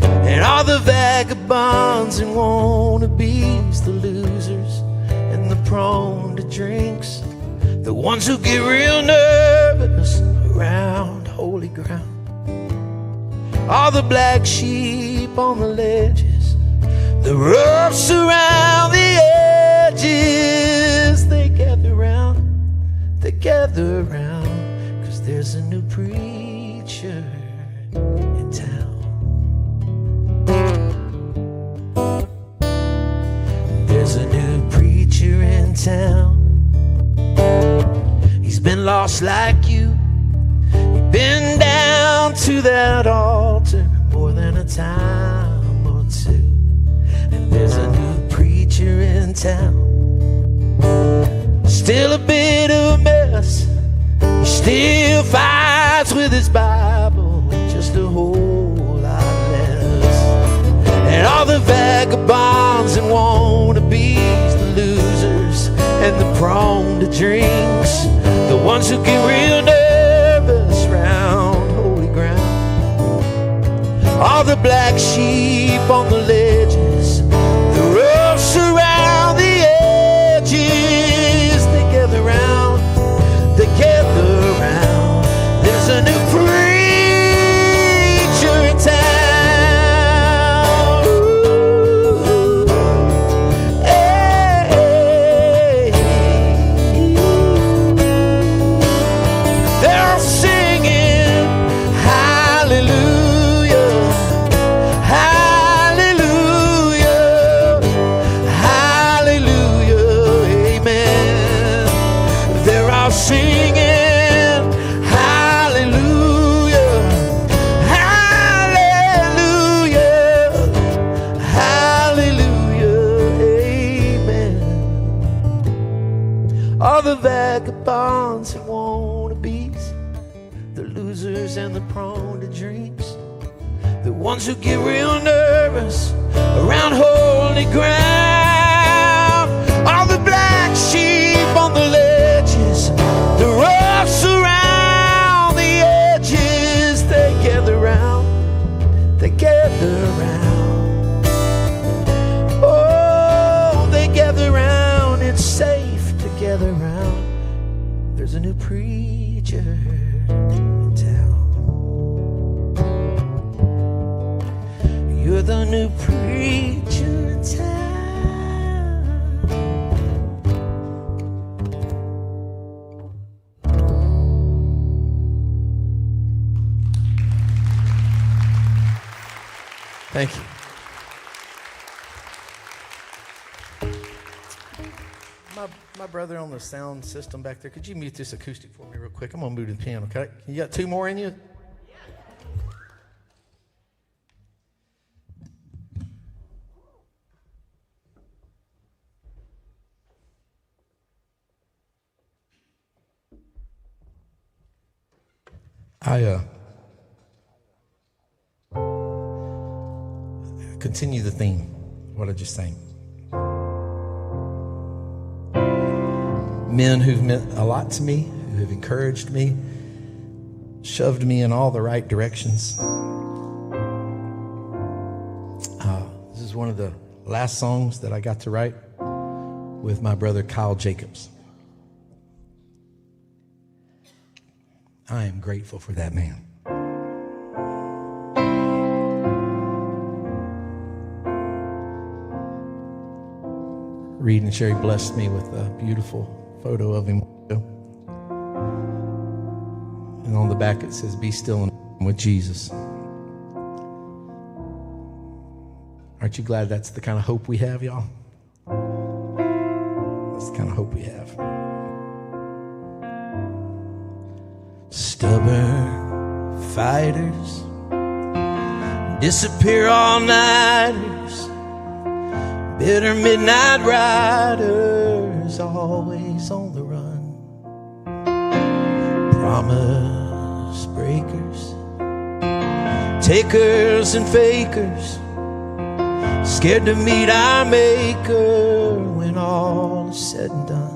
And all the vagabonds and wannabes, the losers and the prone to drinks, the ones who get real nervous around holy ground, all the black sheep on the ledges, the roughs around the edges, they gather round, 'cause there's a new preacher in town. There's a new preacher in town. He's been lost like you. He's been down to that altar more than a time or two. And there's a new preacher in town. Still a bit of a mess. He still fights with his Bible, just a whole lot less. And all the vagabonds and wannabes, the losers and the prone to drinks, the ones who get real nervous round holy ground, all the black sheep on the ledges, the roughs around the edges, they gather round, there's a new preacher in town. Ooh, hey. They're all singing hallelujah, hallelujah, hallelujah, amen. They're all singing the vagabonds and wannabes, the losers and the prone to drinks, the ones who get real nervous around holy ground, all the black sheep on the ledges, the roughs around the edges, they gather round, oh, they gather round, it's safe to gather round. There's a new preacher in town. You're the new preacher in town. Thank you. My brother on the sound system back there, could you mute this acoustic for me real quick? I'm going to move to the piano. Okay? You got 2 more in you? I continue the theme, what I just sang. Men who've meant a lot to me, who have encouraged me, shoved me in all the right directions. This is one of the last songs that I got to write with my brother Kyle Jacobs. I am grateful for that man. Reed and Sherry blessed me with a beautiful photo of him. And on the back it says, "Be still and with Jesus." Aren't you glad that's the kind of hope we have, y'all? That's the kind of hope we have. Stubborn fighters, disappear all-nighters, bitter midnight riders, always on the run. Promise breakers, takers and fakers, scared to meet our maker when all is said and done.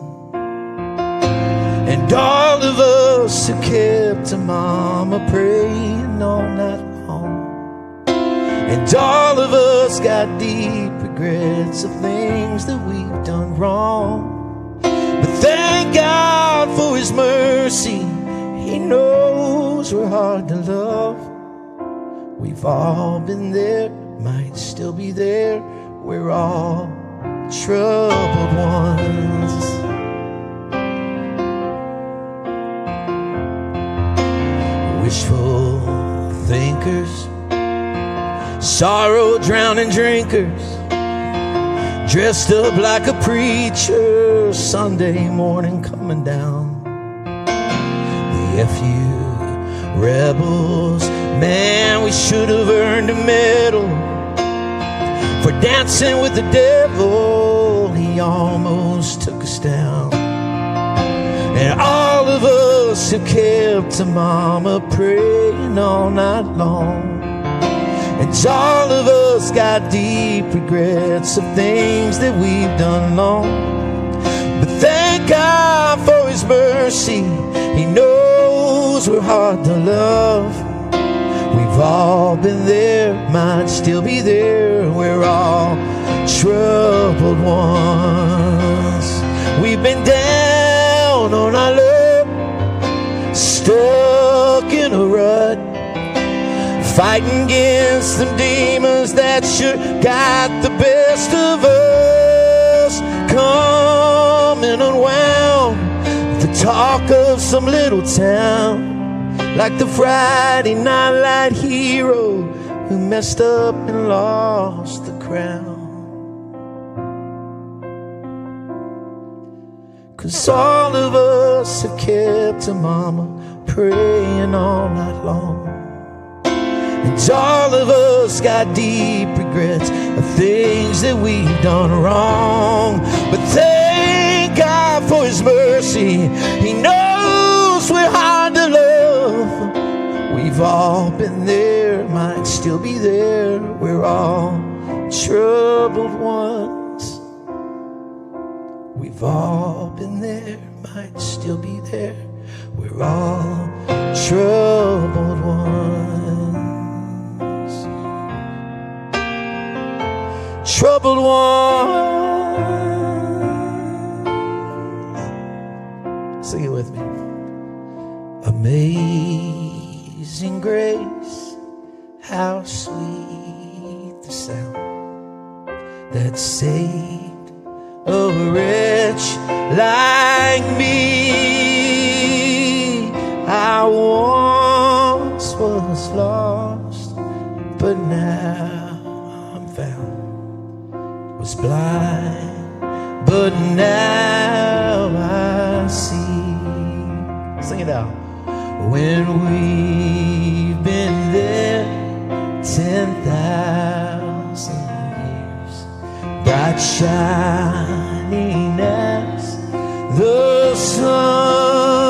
And all of us who kept to mama praying all night long. And all of us got deep regrets of things that we've done wrong. But thank God for his mercy. He knows we're hard to love. We've all been there, might still be there. We're all troubled ones. Wishful thinkers, sorrow drowning drinkers, dressed up like a preacher, Sunday morning coming down. The FU rebels, man, we should have earned a medal for dancing with the devil. He almost took us down. And all of us who kept to mama praying all night long. And all of us got deep regrets of things that we've done wrong. But thank God for his mercy. He knows we're hard to love. We've all been there, might still be there. We're all troubled ones. We've been down on our luck, stuck in a rut, fighting against some demons that sure got the best of us. Coming unwound, the talk of some little town, like the Friday Night Light hero who messed up and lost the crown. 'Cause all of us have kept to mama praying all night long. And all of us got deep regrets of things that we've done wrong. But thank God for his mercy. He knows we're hard to love. We've all been there, might still be there. We're all troubled ones. We've all been there, might still be there. We're all troubled ones. Troubled ones. Sing it with me. Amazing grace, how sweet the sound that saved a wretch like me. I once was lost, but now I'm found. Was blind, but now I see. Sing it out. When we've been there 10,000 years, bright shining as the sun,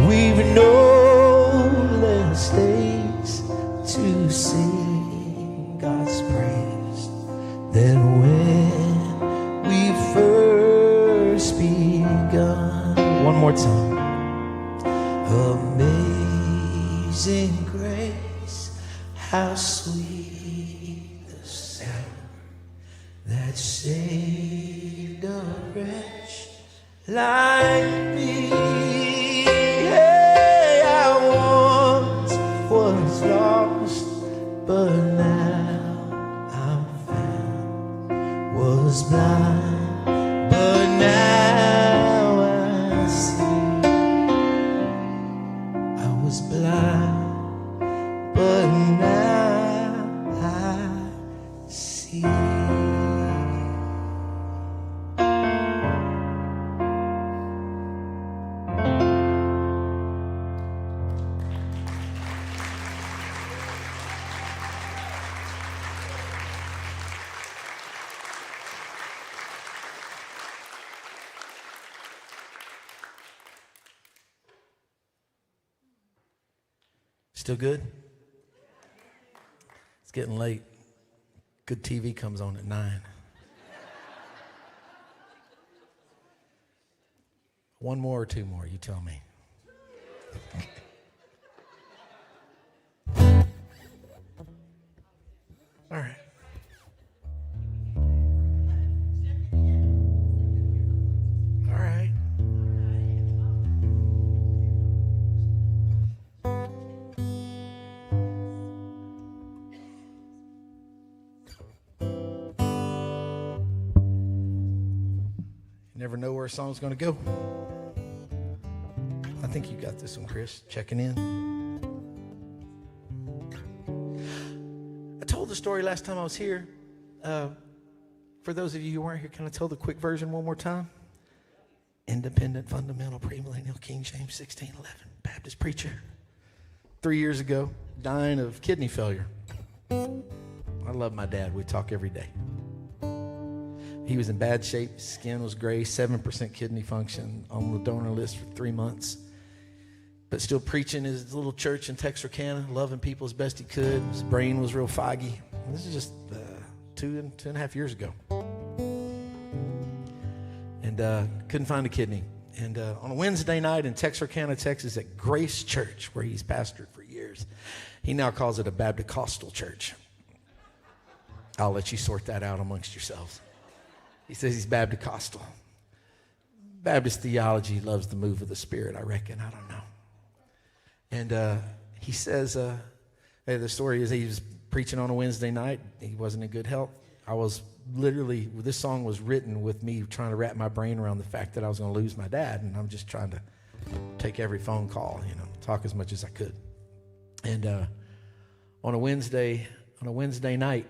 we've no less days to sing God's praise than when we first begun. One more time. Amazing grace, how sweet the sound that saved a wretch like me. Hey, I once was lost, but now I'm found. Was blind, but now I see. I was blind, but now I see. Still good? It's getting late. Good TV comes on at 9. One more or two more, you tell me. All right. All right. Never know where a song's going to go. I think you got this one, Chris. Checking in. I told the story last time I was here. For those of you who weren't here, can I tell the quick version one more time? Independent, fundamental, premillennial, King James 1611, Baptist preacher. 3 years ago, dying of kidney failure. I love my dad. We talk every day. He was in bad shape. His skin was gray, 7% kidney function, on the donor list for 3 months. But still preaching his little church in Texarkana, loving people as best he could. His brain was real foggy. This is just 2.5 years ago. And couldn't find a kidney. And on a Wednesday night in Texarkana, Texas, at Grace Church, where he's pastored for years, he now calls it a Baptist church. I'll let you sort that out amongst yourselves. He says he's Baptist. Baptist theology loves the move of the Spirit, I reckon. I don't know. And he says, hey, the story is he was preaching on a Wednesday night. He wasn't in good health. I was literally, this song was written with me trying to wrap my brain around the fact that I was going to lose my dad. And I'm just trying to take every phone call, talk as much as I could. And on a Wednesday night,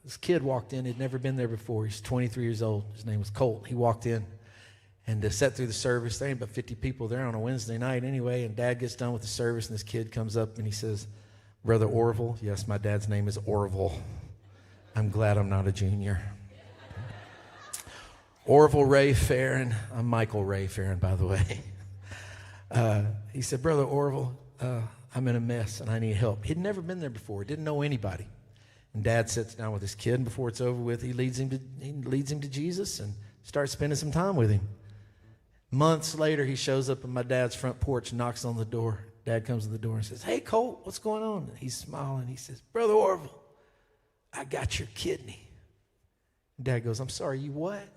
this kid walked in. He'd never been there before. He's 23 years old. His name was Colt. He walked in and sat through the service. There ain't but 50 people there on a Wednesday night anyway. And Dad gets done with the service, and this kid comes up and he says, "Brother Orville." Yes, my dad's name is Orville. I'm glad I'm not a junior. Orville Ray Farren. I'm Michael Ray Farren, by the way. He said, "Brother Orville, I'm in a mess and I need help." He'd never been there before. Didn't know anybody. And Dad sits down with his kid, and before it's over with, he leads him to Jesus and starts spending some time with him. Months later, he shows up on my dad's front porch, knocks on the door. Dad comes to the door and says, "Hey, Colt, what's going on?" And he's smiling. He says, "Brother Orville, I got your kidney." And Dad goes, "I'm sorry, you what?"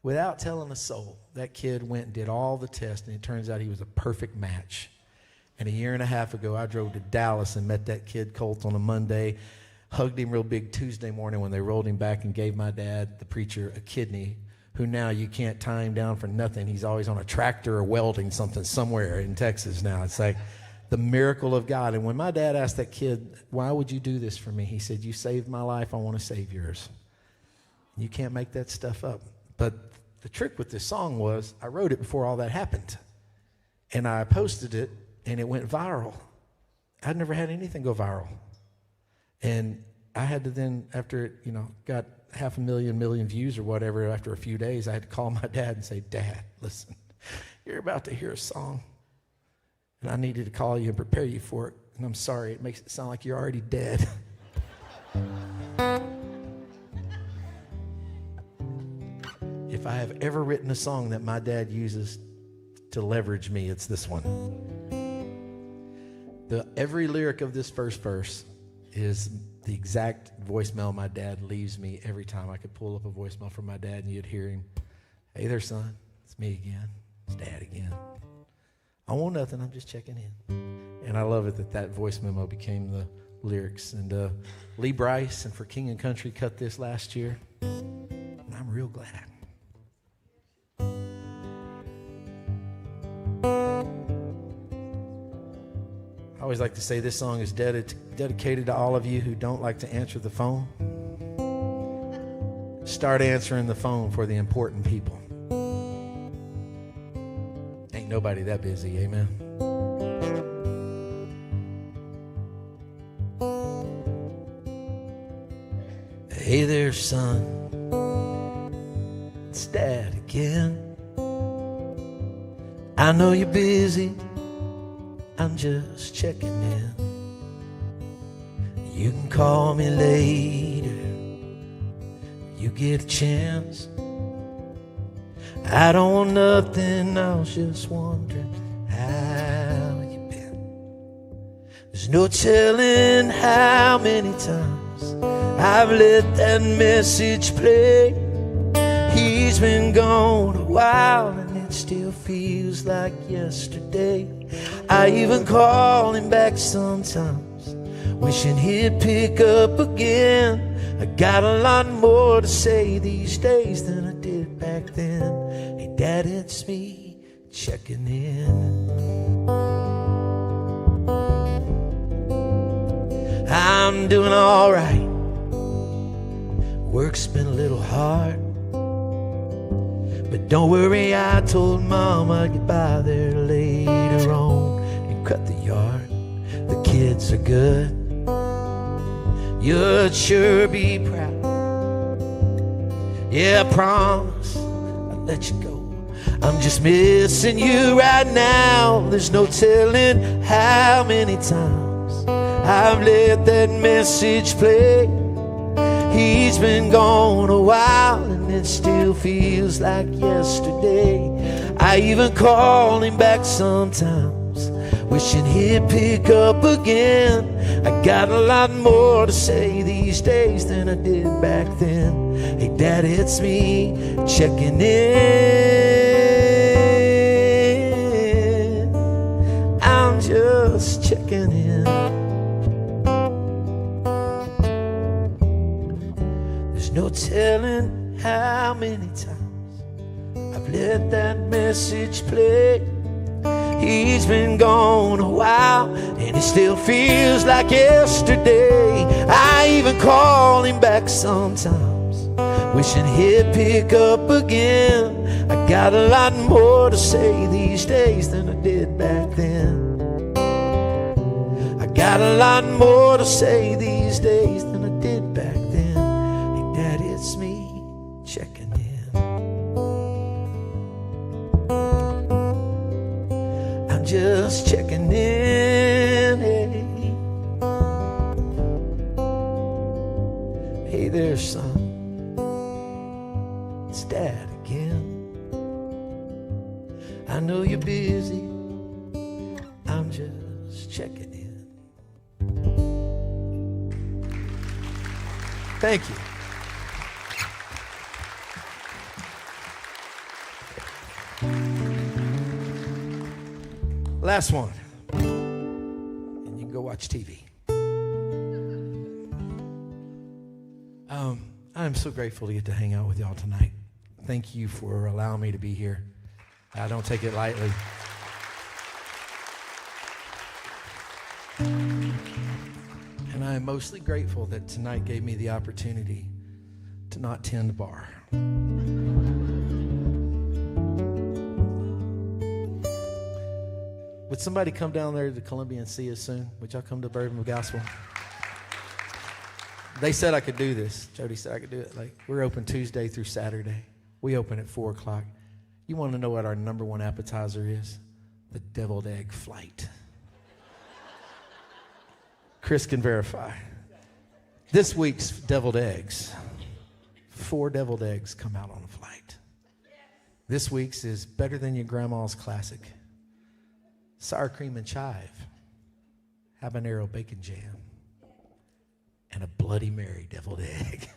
Without telling a soul, that kid went and did all the tests, and it turns out he was a perfect match. And 1.5 years ago, I drove to Dallas and met that kid, Colt, on a Monday, hugged him real big Tuesday morning when they rolled him back and gave my dad, the preacher, a kidney, who now you can't tie him down for nothing. He's always on a tractor or welding something somewhere in Texas now. It's like the miracle of God. And when my dad asked that kid, "Why would you do this for me?" He said, "You saved my life. I want to save yours." You can't make that stuff up. But the trick with this song was I wrote it before all that happened. And I posted it, and it went viral. I'd never had anything go viral. And I had to then, after it, got 500,000 views or whatever, after a few days, I had to call my dad and say, Dad, listen, you're about to hear a song, and I needed to call you and prepare you for it. And I'm sorry, it makes it sound like you're already dead. If I have ever written a song that my dad uses to leverage me, it's this one. Every lyric of this first verse is the exact voicemail my dad leaves me every time. I could pull up a voicemail from my dad and you'd hear him, hey there, son, it's me again. It's Dad again. I want nothing, I'm just checking in. And I love it that voice memo became the lyrics. And Lee Bryce and For King and Country cut this last year. And I'm real glad. I always like to say this song is dedicated to all of you who don't like to answer the phone. Start answering the phone for the important people. Ain't nobody that busy, amen? Hey there, son. It's Dad again. I know you're busy. I'm just checking in. You can call me later. You get a chance. I don't want nothing. I was just wondering how you been. There's no telling how many times I've let that message play. He's been gone a while and it still feels like yesterday. I even call him back sometimes, wishing he'd pick up again. I got a lot more to say these days than I did back then. Hey Dad, it's me checking in. I'm doing all right. Work's been a little hard, but don't worry, I told Mom I'd get by there later on and cut the yard. The kids are good. You'd sure be proud. Yeah, I promise I'll let you go. I'm just missing you right now. There's no telling how many times I've let that message play. He's been gone a while and it still feels like yesterday. I even call him back sometimes, wishing he'd pick up again. I got a lot more to say these days than I did back then. Hey Dad, it's me checking in. I'm just checking in. No telling how many times I've let that message play. He's been gone a while and it still feels like yesterday. I even call him back sometimes, wishing he'd pick up again. I got a lot more to say these days than I did back then. I got a lot more to say these days than I did back then. Dad, it's me checking in. I'm just checking in. Hey there, son. It's Dad again. I know you're busy. I'm just checking in. Thank you. Last one. And you can go watch TV. I'm so grateful to get to hang out with y'all tonight. Thank you for allowing me to be here. I don't take it lightly. And I am mostly grateful that tonight gave me the opportunity to not tend bar. Would somebody come down there to Columbia and see us soon? Would y'all come to Bourbon Gospel? They said I could do this. Jody said I could do it. Like, we're open Tuesday through Saturday. We open at 4 o'clock. You want to know what our number one appetizer is? The deviled egg flight. Chris can verify. This week's deviled eggs, 4 deviled eggs come out on a flight. This week's is better than your grandma's classic. Sour cream and chive, habanero bacon jam, and a Bloody Mary deviled egg.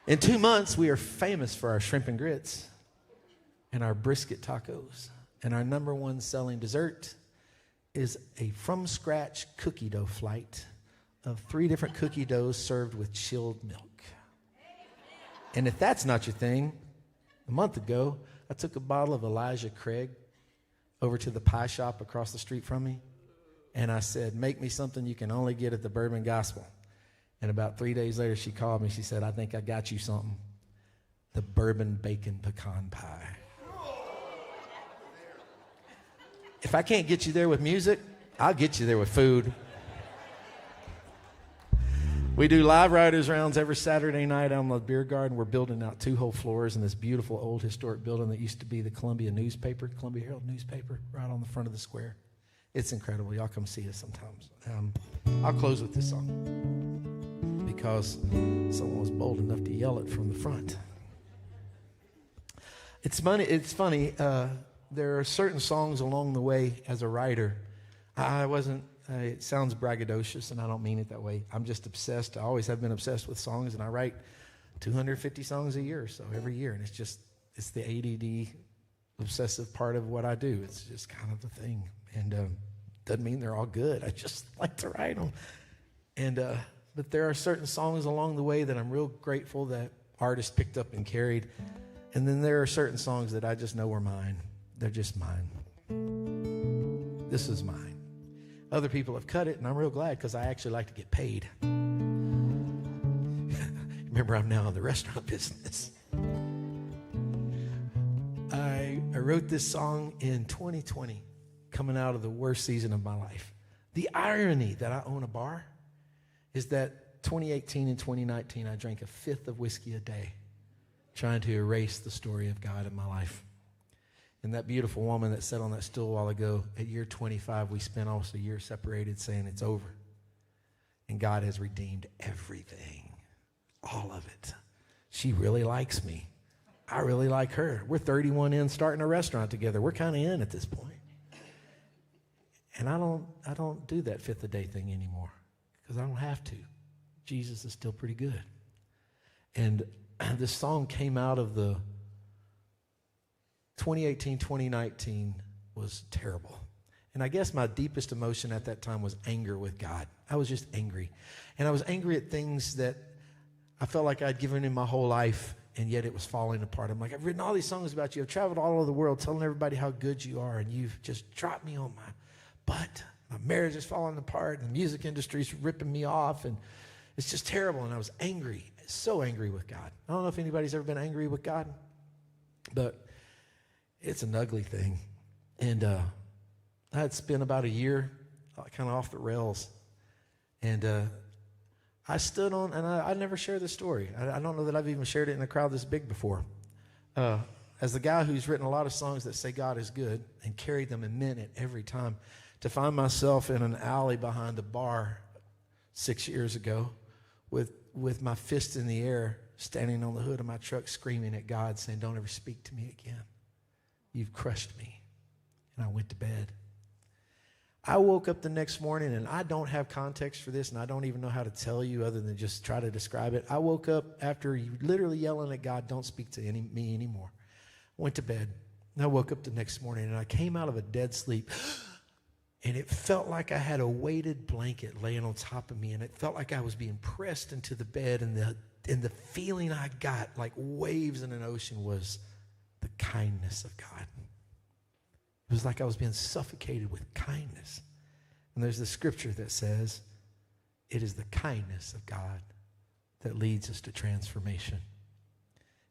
In 2 months, we are famous for our shrimp and grits and our brisket tacos. And our number one selling dessert is a from-scratch cookie dough flight of 3 different cookie doughs served with chilled milk. And if that's not your thing, a month ago, I took a bottle of Elijah Craig over to the pie shop across the street from me, and I said, make me something you can only get at the Bourbon Gospel. And about 3 days later, she called me. She said, I think I got you something. The bourbon bacon pecan pie. If I can't get you there with music, I'll get you there with food. We do live writers rounds every Saturday night out on the beer garden. We're building out 2 whole floors in this beautiful old historic building that used to be the Columbia Herald newspaper, right on the front of the square. It's incredible. Y'all come see us sometimes. I'll close with this song because someone was bold enough to yell it from the front. It's funny. There are certain songs along the way as a writer. It sounds braggadocious, and I don't mean it that way. I'm just obsessed. I always have been obsessed with songs, and I write 250 songs a year, so every year. And it's the ADD obsessive part of what I do. It's just kind of the thing. And doesn't mean they're all good. I just like to write them. And but there are certain songs along the way that I'm real grateful that artists picked up and carried. And then there are certain songs that I just know are mine. They're just mine. This is mine. Other people have cut it, and I'm real glad because I actually like to get paid. Remember, I'm now in the restaurant business. I wrote this song in 2020, coming out of the worst season of my life. The irony that I own a bar is that 2018 and 2019, I drank a 5th of whiskey a day, trying to erase the story of God in my life. And that beautiful woman that sat on that stool a while ago, at year 25, we spent almost a year separated saying it's over. And God has redeemed everything, all of it. She really likes me. I really like her. We're 31 in, starting a restaurant together. We're kind of in at this point. And I don't do that 5th a day thing anymore because I don't have to. Jesus is still pretty good. And this song came out of the 2018, 2019 was terrible. And I guess my deepest emotion at that time was anger with God. I was just angry. And I was angry at things that I felt like I'd given him my whole life, and yet it was falling apart. I'm like, I've written all these songs about you. I've traveled all over the world telling everybody how good you are, and you've just dropped me on my butt. My marriage is falling apart, and the music industry's ripping me off, and it's just terrible. And I was angry, so angry with God. I don't know if anybody's ever been angry with God, but it's an ugly thing. And I had spent about a year kind of off the rails. And I stood on, and I never share this story. I don't know that I've even shared it in a crowd this big before. As the guy who's written a lot of songs that say God is good and carried them and meant it every time, to find myself in an alley behind a bar 6 years ago with my fist in the air, standing on the hood of my truck screaming at God, saying, don't ever speak to me again. You've crushed me. And I went to bed. I woke up the next morning, and I don't have context for this, and I don't even know how to tell you other than just try to describe it. I woke up after literally yelling at God, don't speak to me anymore. Went to bed. And I woke up the next morning, and I came out of a dead sleep, and it felt like I had a weighted blanket laying on top of me, and it felt like I was being pressed into the bed, and the feeling I got like waves in an ocean was the kindness of God. It was like I was being suffocated with kindness. And there's the scripture that says, it is the kindness of God that leads us to transformation.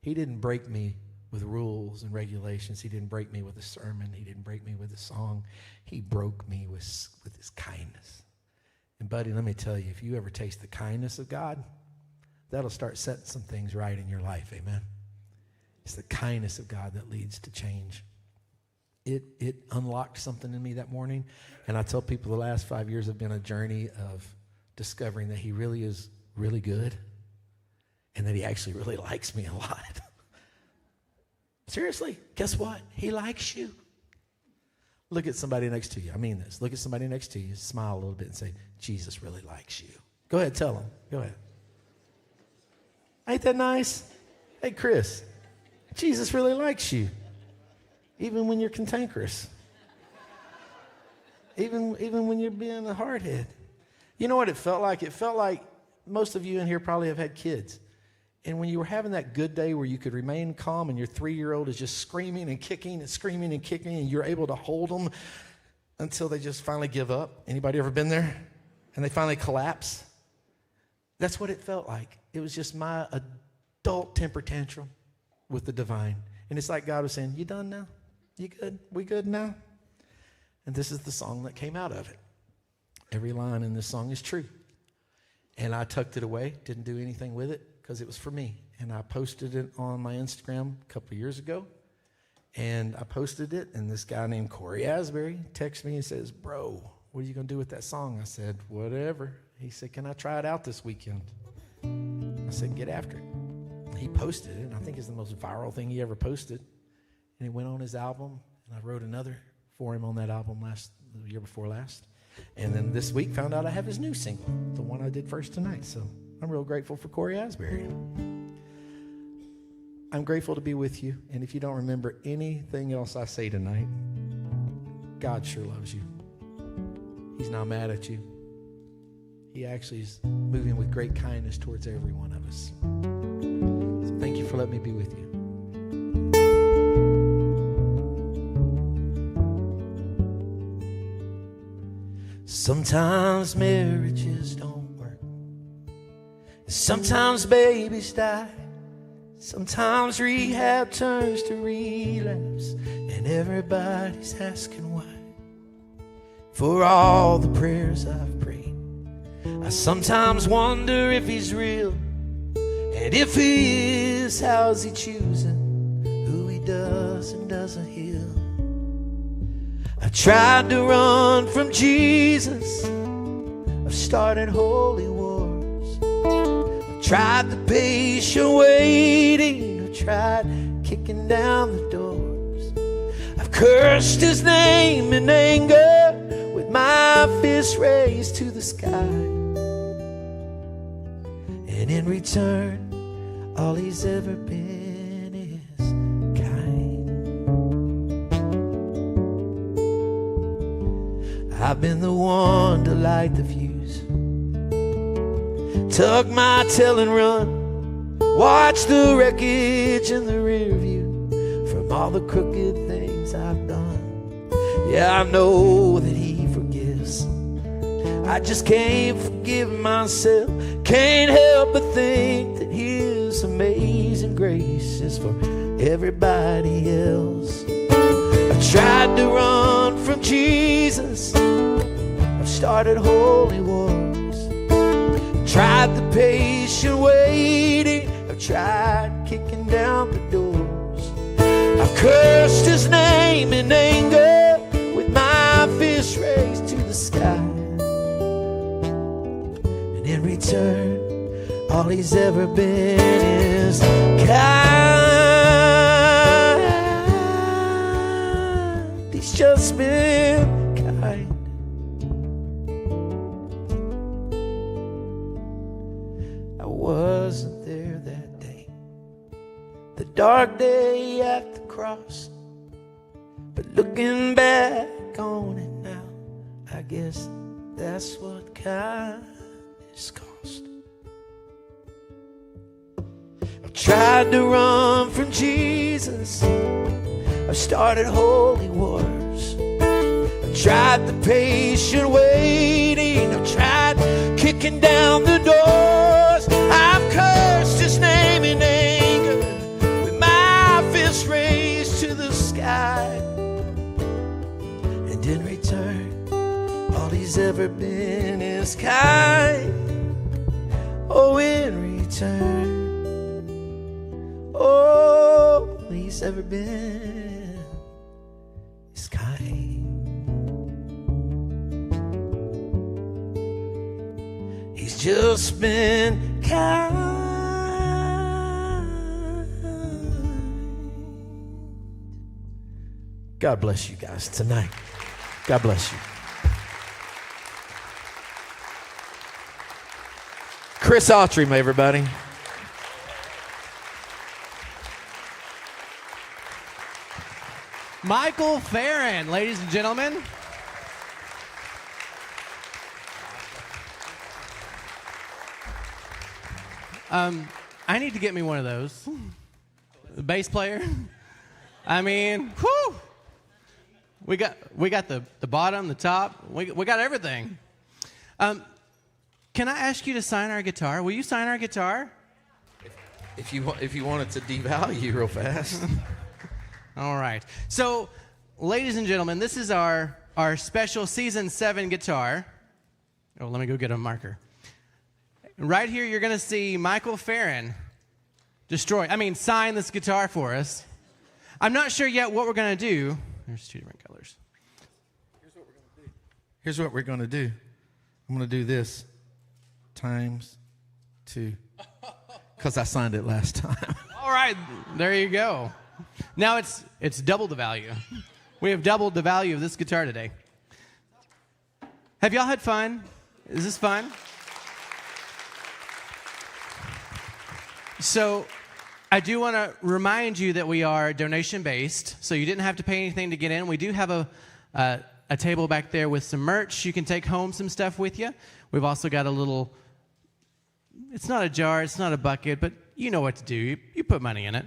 He didn't break me with rules and regulations. He didn't break me with a sermon. He didn't break me with a song. He broke me with his kindness. And buddy, let me tell you, if you ever taste the kindness of God, that'll start setting some things right in your life, amen? It's the kindness of God that leads to change. It unlocked something in me that morning, and I tell people the last 5 years have been a journey of discovering that he really is really good and that he actually really likes me a lot. Seriously, guess what? He likes you. Look at somebody next to you. I mean this. Look at somebody next to you, smile a little bit and say, Jesus really likes you. Go ahead, tell him. Go ahead. Ain't that nice? Hey, Chris, Jesus really likes you, even when you're cantankerous, even when you're being a hardhead. You know what it felt like? It felt like most of you in here probably have had kids. And when you were having that good day where you could remain calm and your 3-year-old is just screaming and kicking and screaming and kicking and you're able to hold them until they just finally give up. Anybody ever been there? And they finally collapse? That's what it felt like. It was just my adult temper tantrum with the divine. And it's like God was saying, you done now? You good? We good now? And this is the song that came out of it. Every line in this song is true. And I tucked it away, didn't do anything with it because it was for me. And I posted it on my Instagram a couple of years ago. And I posted it, and this guy named Corey Asbury texts me and says, bro, what are you going to do with that song? I said, whatever. He said, can I try it out this weekend? I said, get after it. He posted it, and I think it's the most viral thing he ever posted. And it went on his album, and I wrote another for him on that album the year before last. And then this week found out I have his new single, the one I did first tonight. So I'm real grateful for Corey Asbury. I'm grateful to be with you. And if you don't remember anything else I say tonight, God sure loves you. He's not mad at you. He actually is moving with great kindness towards every one of us. So thank you for letting me be with you. Sometimes marriages don't work. Sometimes babies die. Sometimes rehab turns to relapse. And everybody's asking why. For all the prayers I've prayed, I sometimes wonder if he's real. And if he is, how's he choosing who he does and doesn't heal? I tried to run from Jesus. I've started holy wars. I've tried the patient waiting. I've tried kicking down the doors. I've cursed his name in anger with my fist raised to the sky. And in return, all he's ever been is kind. I've been the one to light the fuse, tuck my tail and run, watch the wreckage in the rear view from all the crooked things I've done. Yeah, I know that he forgives. I just can't forgive myself. Can't help but think that his amazing grace is for everybody else. I tried to run from Jesus. I've started holy wars. I've tried the patient waiting. I've tried kicking down the doors. I've cursed his name in anger with my fist raised to the sky. And in return, all he's ever been is kind. He's just been kind. I wasn't there that day, the dark day at the cross, but looking back on it now, I guess that's what kindness cost. I've tried to run from Jesus. I've started holy wars. I've tried the patient waiting. I've tried kicking down the doors. I've return. Oh, he's ever been is kind. He's just been kind. God bless you guys tonight. God bless you. Chris Autry, everybody. Michael Farren, ladies and gentlemen. I need to get me one of those. The bass player. I mean, whew. We got the bottom, the top. We got everything. Can I ask you to sign our guitar? Will you sign our guitar? If you want it to devalue real fast. All right. So, ladies and gentlemen, this is our special season 7 guitar. Oh, let me go get a marker. Right here, you're going to see Michael Farren sign this guitar for us. I'm not sure yet what we're going to do. There's 2 different colors. Here's what we're going to do. I'm going to do this times 2 because I signed it last time. All right, there you go. Now it's double the value. We have doubled the value of this guitar today. Have y'all had fun? Is this fun? So I do want to remind you that we are donation-based, so you didn't have to pay anything to get in. We do have a table back there with some merch. You can take home some stuff with you. We've also got a little, it's not a jar, it's not a bucket, but you know what to do. You put money in it.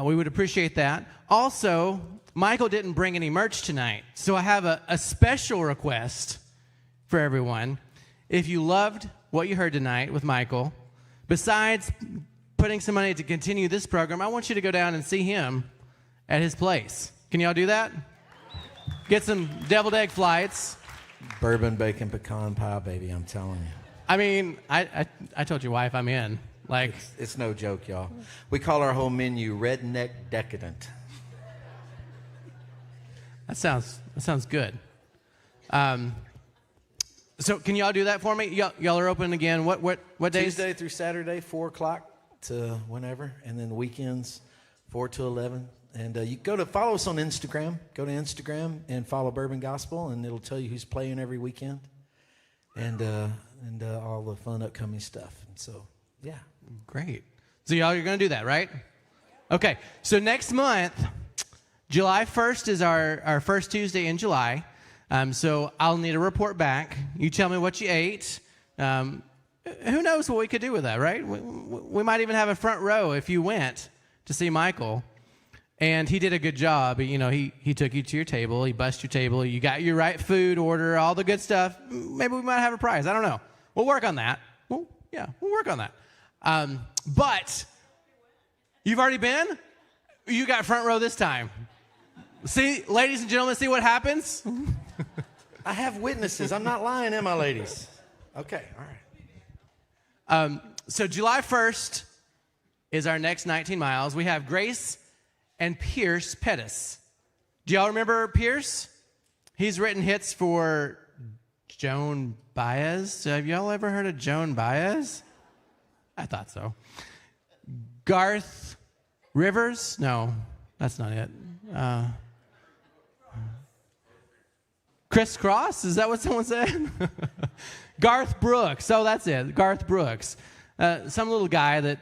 We would appreciate that. Also, Michael didn't bring any merch tonight, so I have a special request for everyone. If you loved what you heard tonight with Michael, besides putting some money to continue this program, I want you to go down and see him at his place. Can y'all do that? Get some deviled egg flights. Bourbon, bacon, pecan pie, baby, I'm telling you. I mean, I told your wife I'm in. Like, it's no joke, y'all. We call our whole menu Redneck Decadent. That sounds good. So can y'all do that for me? Y'all are open again. What days? Tuesday through Saturday, 4 o'clock to whenever, and then weekends, 4 to 11. And you follow us on Instagram. Go to Instagram and follow Bourbon Gospel, and it'll tell you who's playing every weekend, and all the fun upcoming stuff. And so, yeah. Great. So y'all, you're going to do that, right? Okay. So next month, July 1st is our first Tuesday in July. So I'll need a report back. You tell me what you ate. Who knows what we could do with that, right? We might even have a front row if you went to see Michael. And he did a good job. You know, he took you to your table. He bussed your table. You got your right food order, all the good stuff. Maybe we might have a prize. I don't know. We'll work on that. We'll work on that. But you've already been? You got front row this time. See, ladies and gentlemen, see what happens? I have witnesses. I'm not lying, am I, ladies? Okay, all right. So July 1st is our next 19 miles. We have Grace and Pierce Pettis. Do y'all remember Pierce? He's written hits for Joan Baez. Have y'all ever heard of Joan Baez? I thought so. Garth Rivers? No, that's not it. Criss Cross? Is that what someone said? Garth Brooks. Oh, that's it. Garth Brooks. Some little guy that,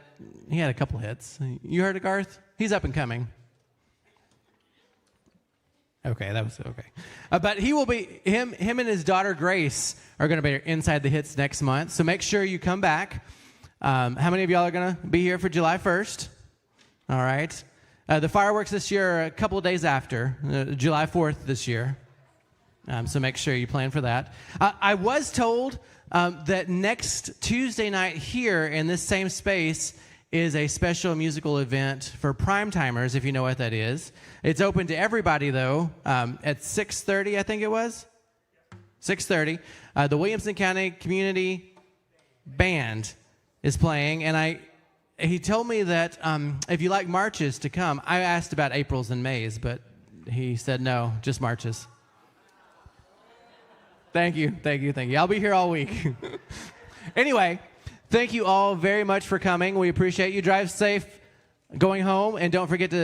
he had a couple hits. You heard of Garth? He's up and coming. Okay, that was okay. But he will be, him and his daughter Grace are going to be inside the hits next month. So make sure you come back. How many of y'all are going to be here for July 1st? All right. The fireworks this year are a couple of days after, July 4th this year. So make sure you plan for that. I was told that next Tuesday night here in this same space is a special musical event for prime-timers, if you know what that is. It's open to everybody, though, at 6:30, I think it was. 6:30. The Williamson County Community Band is playing, and he told me that if you like marches to come. I asked about Aprils and Mays, but he said no, just marches. Thank you. I'll be here all week. Anyway, thank you all very much for coming. We appreciate you. Drive safe going home, and don't forget to